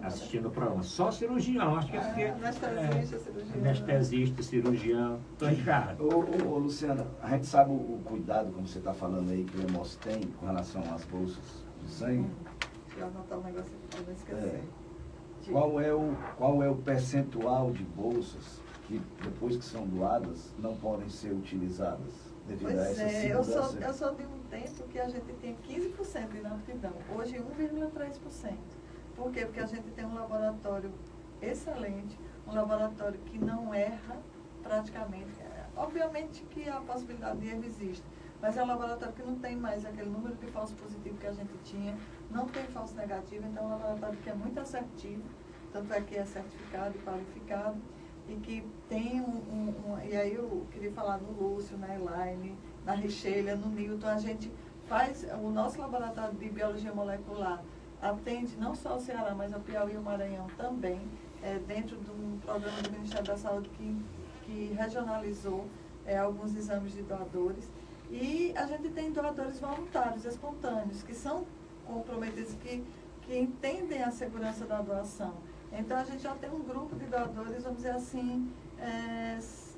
assistindo o programa. Só cirurgião, acho que anestesista, cirurgião. Anestesista, cirurgião. Estou errado. Ô, Luciana, a gente sabe o cuidado, como você está falando aí, que o Hemócio tem com relação às bolsas de sangue? Deixa eu anotar um negócio aqui para não esquecer. Qual é o percentual de bolsas que depois que são doadas não podem ser utilizadas devido a essa segurança? Eu sou de um tempo que a gente tem 15% de inaptidão, hoje 1,3%. Por quê? Porque a gente tem um laboratório excelente, um laboratório que não erra praticamente. Obviamente que a possibilidade de erro existe, mas é um laboratório que não tem mais aquele número de falso positivo que a gente tinha, não tem falso negativo, então é um laboratório que é muito assertivo, tanto é que é certificado e qualificado, e que tem e aí eu queria falar no Lúcio, na Elaine, na Richelha, no Newton, a gente faz, o nosso laboratório de biologia molecular atende não só o Ceará, mas o Piauí e o Maranhão também, dentro de um programa do Ministério da Saúde que regionalizou alguns exames de doadores. E a gente tem doadores voluntários, espontâneos, que são comprometidos, que entendem a segurança da doação. Então, a gente já tem um grupo de doadores, vamos dizer assim,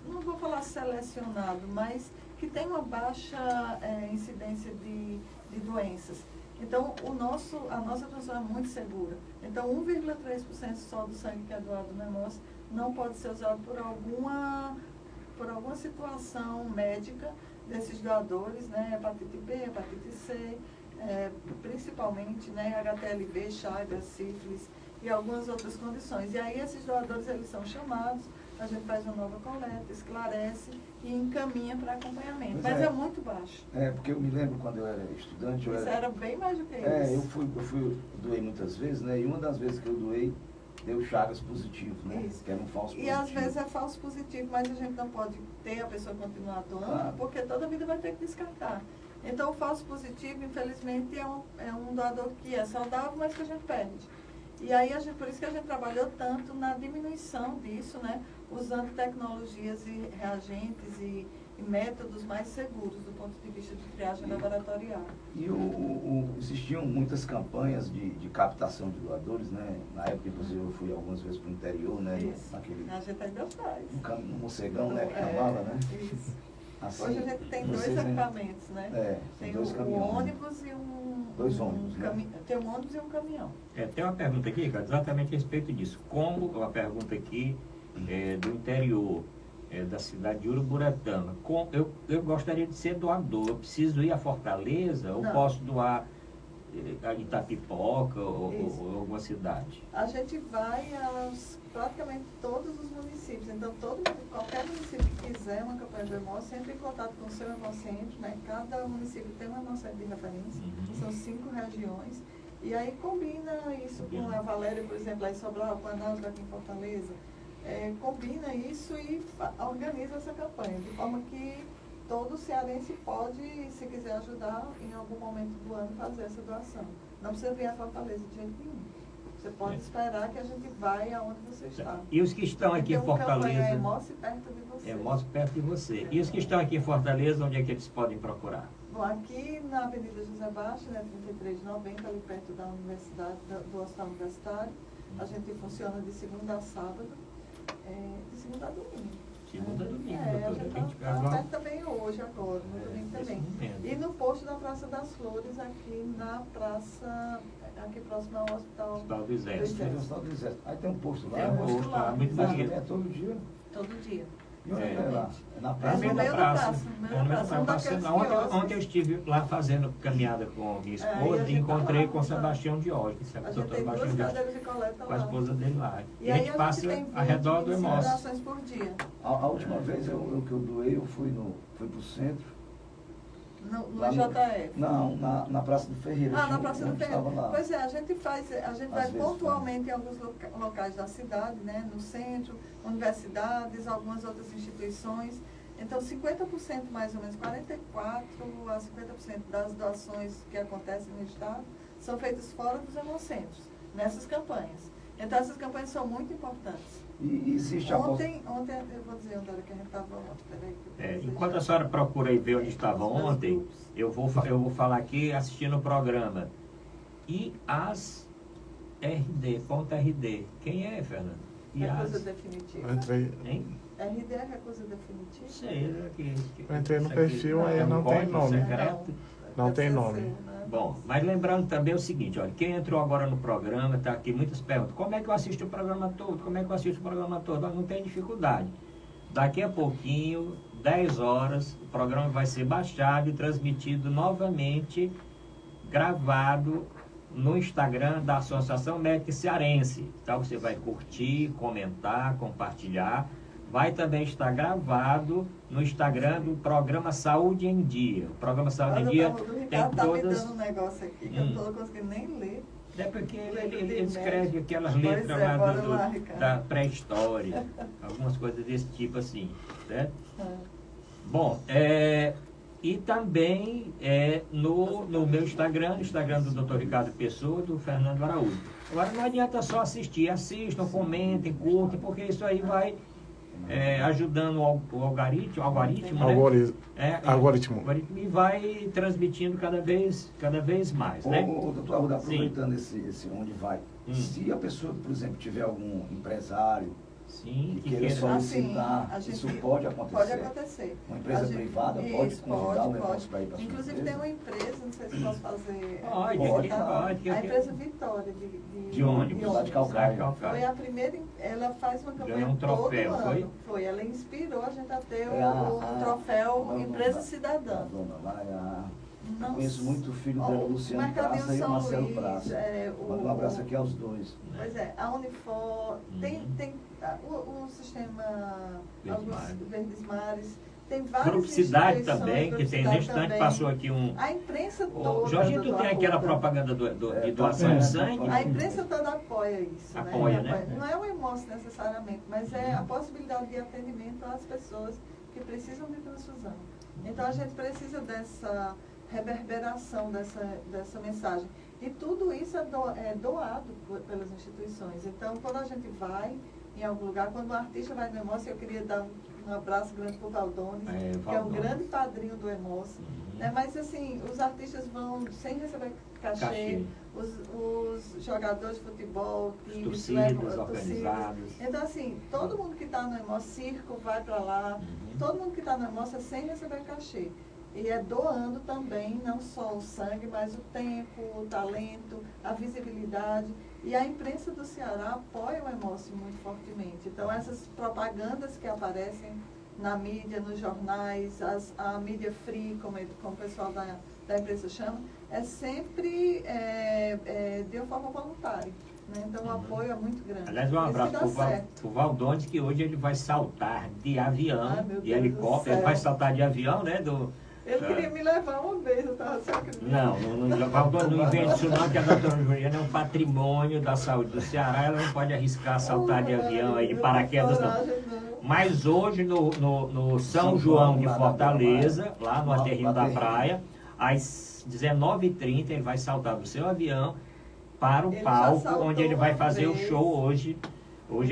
não vou falar selecionado, mas que tem uma baixa incidência de doenças. Então, a nossa doação é muito segura. Então, 1,3% só do sangue que é doado no Hemócio não pode ser usado por alguma situação médica desses doadores, né? Hepatite B, hepatite C, principalmente, né? HTLV, Chagas, sífilis e algumas outras condições. E aí esses doadores, eles são chamados, a gente faz uma nova coleta, esclarece e encaminha para acompanhamento. Pois Mas é. é muito baixo. Porque eu me lembro quando eu era estudante, Isso era bem mais do que eu isso. doei muitas vezes, né? E uma das vezes que eu doei, deu Chagas positivo, né? Isso. Que era um falso E positivo. às vezes é falso positivo, mas a gente não pode ter a pessoa continuar doando, porque toda vida vai ter que descartar. Então, o falso positivo, infelizmente, é um doador que é saudável, mas que a gente perde. E aí, por isso que a gente trabalhou tanto na diminuição disso, né? Usando tecnologias e reagentes e métodos mais seguros do ponto de vista de triagem laboratorial. E existiam muitas campanhas de captação de doadores, né? Na época, inclusive, eu fui algumas vezes para o interior, né? Isso. Naquele, A gente ainda faz. no Mocegão, né? Que chamava, né? Isso. Assim, Hoje a gente tem dois vocês ainda- equipamentos, né? tem Tem dois o caminhões. ônibus e um... Dois ônibus, né? Tem um ônibus e um caminhão. Tem uma pergunta aqui, cara, exatamente a respeito disso. Como, uma pergunta aqui do interior, da cidade de Uruburetama. Eu gostaria de ser doador. Eu preciso ir a Fortaleza ou Não. posso doar a Itapipoca ou alguma cidade? A gente vai aos praticamente todos os municípios. Então, qualquer município que quiser uma campanha de hemocentro, entre em contato com o seu hemocentro, né? Cada município tem um hemocentro de referência, são 5 regiões. E aí combina isso com a Valéria, por exemplo, lá em Sobral, com a Náusea aqui em Fortaleza. Combina isso e organiza essa campanha, de forma que todo cearense pode, se quiser ajudar, em algum momento do ano, fazer essa doação. Não precisa vir a Fortaleza de jeito nenhum. Você pode esperar que a gente vai aonde você está. E os que estão aqui em Fortaleza? É Hemócio perto de você. Hemócio perto de você. E os que estão aqui em Fortaleza, onde é que eles podem procurar? Bom, aqui na Avenida José Baixo, né, 3390, ali perto da universidade, do Hospital Universitário, a gente funciona de segunda a sábado, de segunda a domingo. Segunda a domingo, A doutora. gente está aberto também hoje, agora, no domingo também. E no posto da Praça das Flores, aqui na praça, aqui próximo ao Hospital do Exército. Aí tem um posto lá. Tem um posto lá. Muito bonito. É todo dia. todo dia. E onde é lá? É na É praça? no meio no da meio da praça. praça, no meio É no da meio da praça, um praça. daqueles Ontem quiosques. eu estive lá fazendo caminhada com a minha e esposa a e gente encontrei tá com lá, o Sebastião Diógenes, que é o A gente doutor tem duas Sebastião Diógenes, cadeiras de coleta com a lá. esposa dele lá. E a aí gente passa tem ao redor do 25 Hemócio. doações por dia. A última vez que eu doei, eu fui pro centro. No Lá JF. Não, na Praça do Ferreira. Ah, na Praça do onde estava Ferreira. lá. Pois é, a gente vai vezes pontualmente em alguns locais da cidade, né, no centro, universidades, algumas outras instituições. Então, 50% mais ou menos, 44% a 50% das doações que acontecem no estado são feitas fora dos hemocentros, nessas campanhas. Então, essas campanhas são muito importantes. E existe Ontem, eu vou dizer onde era que a gente estava ontem. Peraí, que eu vou Enquanto a deixar. senhora procura aí ver onde estava Os meus ontem, grupos. eu vou falar aqui assistindo o programa. IASRD.RD. Quem é, Fernando? Recusa IAS. definitiva. Eu entrei, Hein? RD é recusa definitiva? Sei, eu entrei no isso aqui perfil, aí é um não tem código nome. secreto. Não tem Deve ser nome. seu, né? Bom, mas lembrando também o seguinte, olha, quem entrou agora no programa, está aqui muitas perguntas. Como é que eu assisto o programa todo? Como é que eu assisto o programa todo? Não tem dificuldade. Daqui a pouquinho, 10 horas, o programa vai ser baixado e transmitido novamente, gravado no Instagram da Associação Médica Cearense. Então você vai curtir, comentar, compartilhar. Vai também estar gravado no Instagram do programa Saúde em Dia. O programa Saúde em Dia O tem Ricardo está me todas... dando um negócio aqui que eu não estou conseguindo nem ler. É porque ele Letra escreve de aquelas médico. letras Pois é, lá, bora lá, Ricardo. da pré-história, algumas coisas desse tipo assim, certo? Ah. Bom, e também no meu Instagram, no Instagram do Dr. Ricardo Pessoa, do Fernando Araújo. Agora não adianta só assistir, assistam, comentem, curtem, porque isso aí vai ajudando o algoritmo, né? Algoritmo. E vai transmitindo cada vez mais, né? Doutor Arruda, aproveitando esse onde vai, se a pessoa, por exemplo, tiver algum empresário Sim, que queira solicitar, a gente- isso pode acontecer? Pode acontecer. Uma empresa A gente- privada pode isso, convidar um pode. negócio para ir para sua Inclusive empresa? tem uma empresa, não sei se posso fazer. Pode. A empresa Vitória De ônibus, lá de Calcaia. Foi a primeira, ela faz uma campanha Ganhou um troféu, todo foi? ano. Foi, ela inspirou a gente a ter o troféu Empresa Cidadã. Dona lá, Não conheço muito o filho Ó, dela, o Luciano Mercadinho Praça e o São Marcelo Luís, Praça. Manda um abraço aqui aos dois. Pois é, a Unifor, tem o sistema Verdes Mares. Tem várias Grupo Cidade instituições, também, que tem neste instante passou aqui um... A imprensa toda... Jorginho, tu tem aquela propaganda de doação de sangue? A imprensa toda apoia isso. Apoia, né? né? Não é o hemócio necessariamente, mas é a possibilidade de atendimento às pessoas que precisam de transfusão. Então a gente precisa dessa reverberação dessa mensagem. E tudo isso é doado pelas instituições. Então, quando a gente vai em algum lugar, quando o artista vai no Hemócio, eu queria dar um abraço grande para o Valdones, que é um grande padrinho do Hemócio. Né? Mas, assim, os artistas vão sem receber cachê. Os jogadores de futebol, times, torcidas organizadas. Então, assim, todo mundo que está no Hemócio, circo, vai para lá. Todo mundo que está no Hemócio é sem receber cachê. E é doando também, não só o sangue, mas o tempo, o talento, a visibilidade. E a imprensa do Ceará apoia o Hemócio muito fortemente. Então, essas propagandas que aparecem na mídia, nos jornais, a mídia free, como o pessoal da imprensa chama, é sempre de uma forma voluntária. Né? Então, o apoio é muito grande. Aliás, um abraço para o Valdones, que hoje ele vai saltar de avião, de helicóptero. Ele vai saltar de avião, né? Ele queria me levar uma vez, eu estava sem acreditar. Não invente isso não, que a doutora Juliana é um patrimônio da saúde do Ceará, ela não pode arriscar saltar de avião aí, de paraquedas não. Mas hoje no São João de Fortaleza, lá no Aterrinho da Praia, às 19h30 ele vai saltar do seu avião para o palco, onde ele vai fazer o show hoje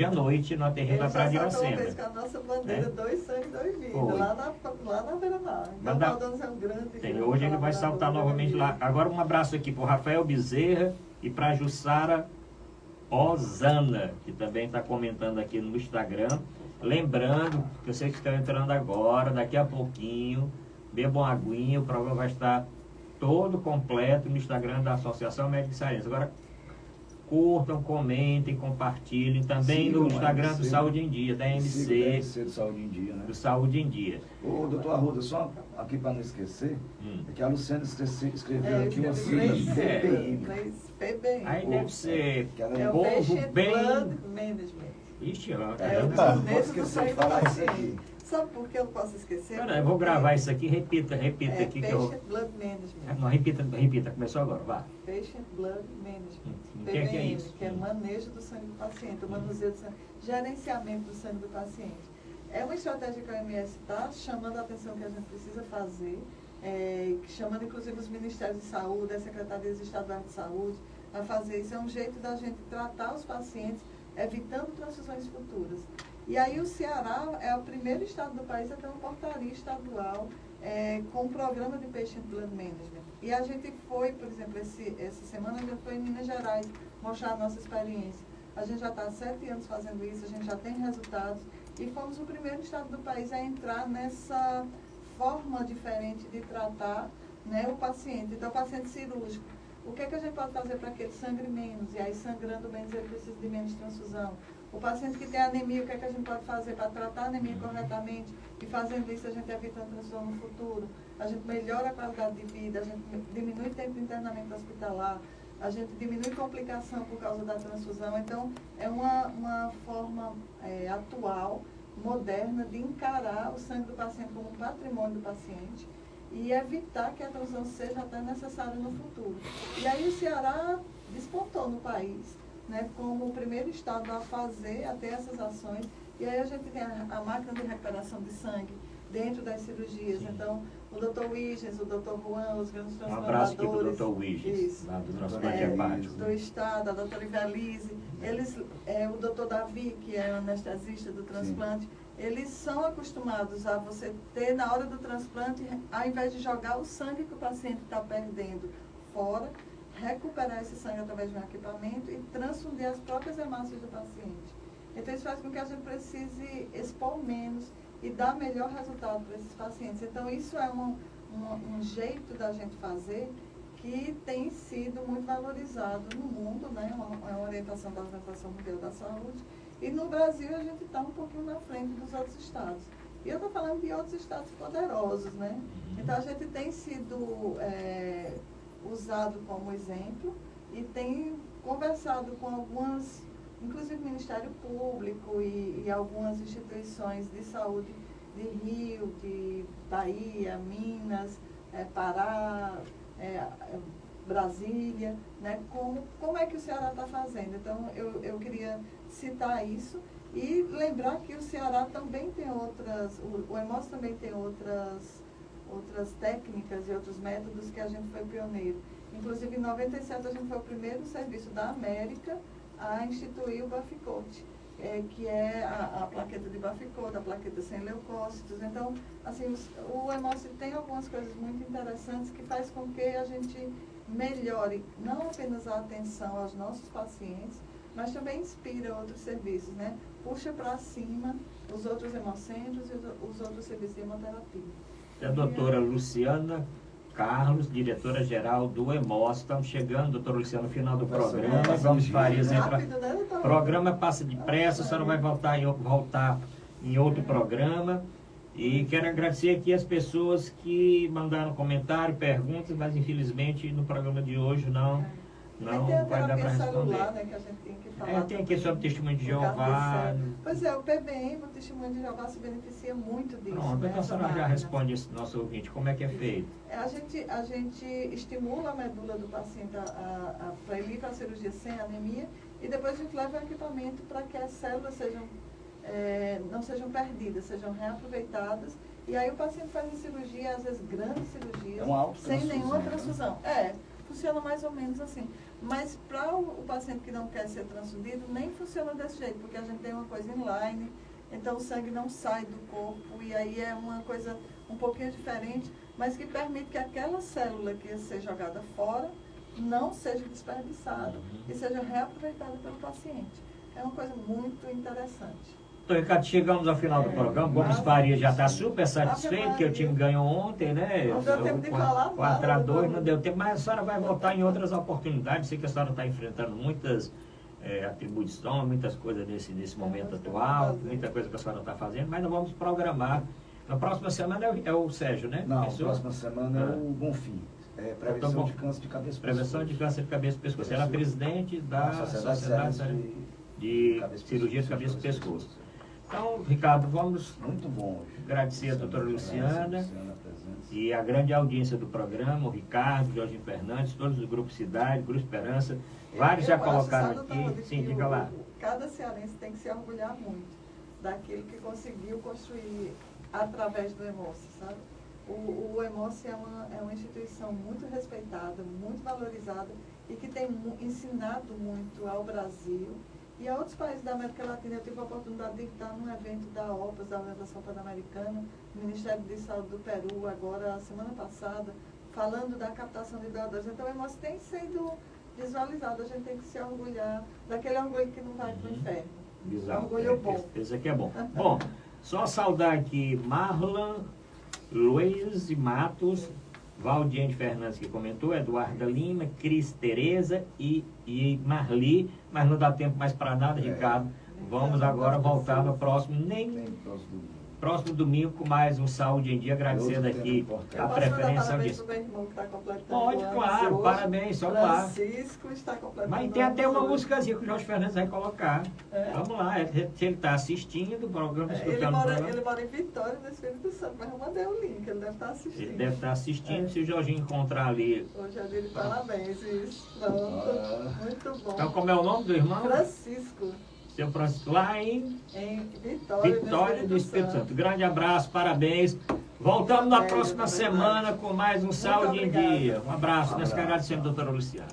à noite, no Aterrinho da Praia de Iracema. Ele já com a nossa bandeira, dois sangue, dois vidas, lá na beira-mar. Então, é um grande... Hoje ele vai saltar novamente lá. Agora um abraço aqui para o Rafael Bezerra e para a Jussara Osana, que também está comentando aqui no Instagram. Lembrando que vocês que estão entrando agora, daqui a pouquinho, bebam aguinha, o programa vai estar todo completo no Instagram da Associação Médica Cearense. Agora, curtam, comentem, compartilhem. Também no Instagram do Saúde em Dia, da MC. Do Saúde em Dia, né? Do Saúde em Dia. Ô, doutor Arruda, só aqui para não esquecer, é que a Luciana escreveu aqui uma sigla PBM. Aí deve ser o Patient Blood Management. Ixi, não posso esquecer de falar isso aqui. Sabe por que eu posso esquecer? Eu vou gravar isso aqui, repita aqui. Patient Blood Management. Não, repita, começou agora, vá. Patient Blood Management. O que é isso? Que é manejo do sangue do paciente, o manuseio do sangue, gerenciamento do sangue do paciente. É uma estratégia que a OMS está chamando a atenção que a gente precisa fazer, chamando inclusive os Ministérios de Saúde, as Secretarias Estaduais de Saúde, a fazer isso. É um jeito da gente tratar os pacientes, evitando transfusões futuras. E aí o Ceará é o primeiro estado do país a ter uma portaria estadual com um programa de Patient Blood Management. E a gente foi, por exemplo, essa semana a gente foi em Minas Gerais mostrar a nossa experiência. A gente já está há 7 anos fazendo isso, a gente já tem resultados e fomos o primeiro estado do país a entrar nessa forma diferente de tratar, né, o paciente. Então, o paciente cirúrgico, o que é que a gente pode fazer para que ele sangre menos? E aí, sangrando menos, ele precisa de menos transfusão. O paciente que tem anemia, o que é que a gente pode fazer para tratar a anemia corretamente? E fazendo isso, a gente evita a transfusão no futuro. A gente melhora a qualidade de vida, a gente diminui o tempo de internamento hospitalar, a gente diminui complicação por causa da transfusão. Então, é uma forma atual, moderna, de encarar o sangue do paciente como um patrimônio do paciente e evitar que a transfusão seja até necessária no futuro. E aí o Ceará despontou no país, né, como o primeiro estado a fazer, a ter essas ações. E aí a gente tem a máquina de recuperação de sangue dentro das cirurgias. Sim. Então, o doutor Wigens, o doutor Juan, os grandes transplantadores. Um abraço aqui para o doutor Wigens, lá do transplante hepático. Do estado, a doutora Ivelise, o doutor Davi, que é anestesista do transplante. Sim. Eles são acostumados a você ter, na hora do transplante, ao invés de jogar o sangue que o paciente está perdendo fora, recuperar esse sangue através de um equipamento e transfundir as próprias hemácias do paciente. Então, isso faz com que a gente precise expor menos e dar melhor resultado para esses pacientes. Então, isso é um jeito da gente fazer que tem sido muito valorizado no mundo, né? Uma orientação da Organização Mundial da Saúde. E no Brasil, a gente está um pouquinho na frente dos outros estados. E eu estou falando de outros estados poderosos, né? Então, a gente tem sido usado como exemplo e tem conversado com algumas inclusive o Ministério Público e algumas instituições de saúde de Rio, de Bahia, Minas, Pará, Brasília, né? Como é que o Ceará está fazendo. Então, eu queria citar isso e lembrar que o Ceará também tem outras, o EMOS também tem outras técnicas e outros métodos que a gente foi pioneiro. Inclusive, em 97, a gente foi o primeiro serviço da América a instituir o Baficote, que é a plaqueta de Baficote, a plaqueta sem leucócitos. Então, assim, o EMOS tem algumas coisas muito interessantes que faz com que a gente melhore não apenas a atenção aos nossos pacientes, mas também inspira outros serviços, né? Puxa para cima os outros hemocentros e os outros serviços de hemoterapia. A doutora Luciana Carlos, diretora-geral do EMOS. Estamos chegando, doutora Luciana, no final do programa. Vamos Farias entrar. O programa passa depressa, a senhora vai voltar em outro programa. E quero agradecer aqui as pessoas que mandaram comentário, perguntas, mas infelizmente no programa de hoje não vai dar para responder. Celular, né, que a gente tem que falar tem aqui sobre o Testemunho de Jeová. Pois é, o PBM, o Testemunho de Jeová, se beneficia muito disso. Pronto, então a senhora já responde esse nosso ouvinte, como é que é feito? A gente estimula a medula do paciente para ele ir para a cirurgia sem anemia e depois a gente leva o equipamento para que as células não sejam perdidas, sejam reaproveitadas. E aí o paciente faz a cirurgia, às vezes grandes cirurgias, sem nenhuma transfusão. Funciona mais ou menos assim. Mas para o paciente que não quer ser transfundido, nem funciona desse jeito, porque a gente tem uma coisa inline, então o sangue não sai do corpo, e aí é uma coisa um pouquinho diferente, mas que permite que aquela célula que ia ser jogada fora não seja desperdiçada e seja reaproveitada pelo paciente. É uma coisa muito interessante. Então, Ricardo, chegamos ao final do programa. Gomes Farias já está super satisfeito, que o time ganhou ontem, né? Não deu tempo de falar 4-2, não deu tempo, mas a senhora vai voltar em outras oportunidades. Sei que a senhora está enfrentando muitas atribuições, muitas coisas nesse momento atual, muita coisa que a senhora está fazendo, mas nós vamos programar. Na próxima semana é o Sérgio, né? Não, na próxima semana é o Bonfim. Prevenção de câncer de cabeça e pescoço. Prevenção de câncer de cabeça e pescoço. Ela é presidente da Sociedade de Cirurgia de Cabeça e Pescoço. Então, Ricardo, vamos muito bom agradecer a doutora Luciana e a grande audiência do programa, o Ricardo, Jorge Fernandes, todos os grupos Cidade, Grupo Esperança, vários já colocaram aqui. Sim, diga lá. Cada cearense tem que se orgulhar muito daquilo que conseguiu construir através do EMOS, sabe? O EMOS é uma instituição muito respeitada, muito valorizada e que tem ensinado muito ao Brasil e a outros países da América Latina. Eu tive a oportunidade de estar num evento da OPAS, da Organização Pan-Americana, no Ministério de Saúde do Peru, agora, semana passada, falando da captação de doadores. Então, o EMOS tem sido visualizado, a gente tem que se orgulhar daquele orgulho que não vai para o inferno. Exato. Orgulho bom. Esse aqui é bom. Bom, só saudar aqui Marlan, Luiz e Matos, Valdiane Fernandes que comentou, Eduarda Lima, Cris Tereza e Marli, mas não dá tempo mais para nada, Ricardo. Vamos agora voltar no próximo domingo com mais um Saúde em Dia, agradecendo aqui a preferência disso. Pode, claro, parabéns, só lá. Francisco está completando. Mas tem até uma músicazinha que o Jorge Fernandes vai colocar. Vamos lá, se ele está assistindo o programa, escutando ele mora em Vitória, no Espírito Santo, mas eu mandei o link, ele deve estar assistindo. Ele deve estar assistindo, se o Jorginho encontrar ali. Hoje é dia de parabéns, isso. Pronto, muito bom. Então, como é o nome do irmão? Francisco. Seu Francisco, lá em Vitória do Espírito Santo. Grande abraço, parabéns. Voltamos na próxima semana com mais um Saúde em Dia. Um abraço, nós que agradecemos, doutora Luciana.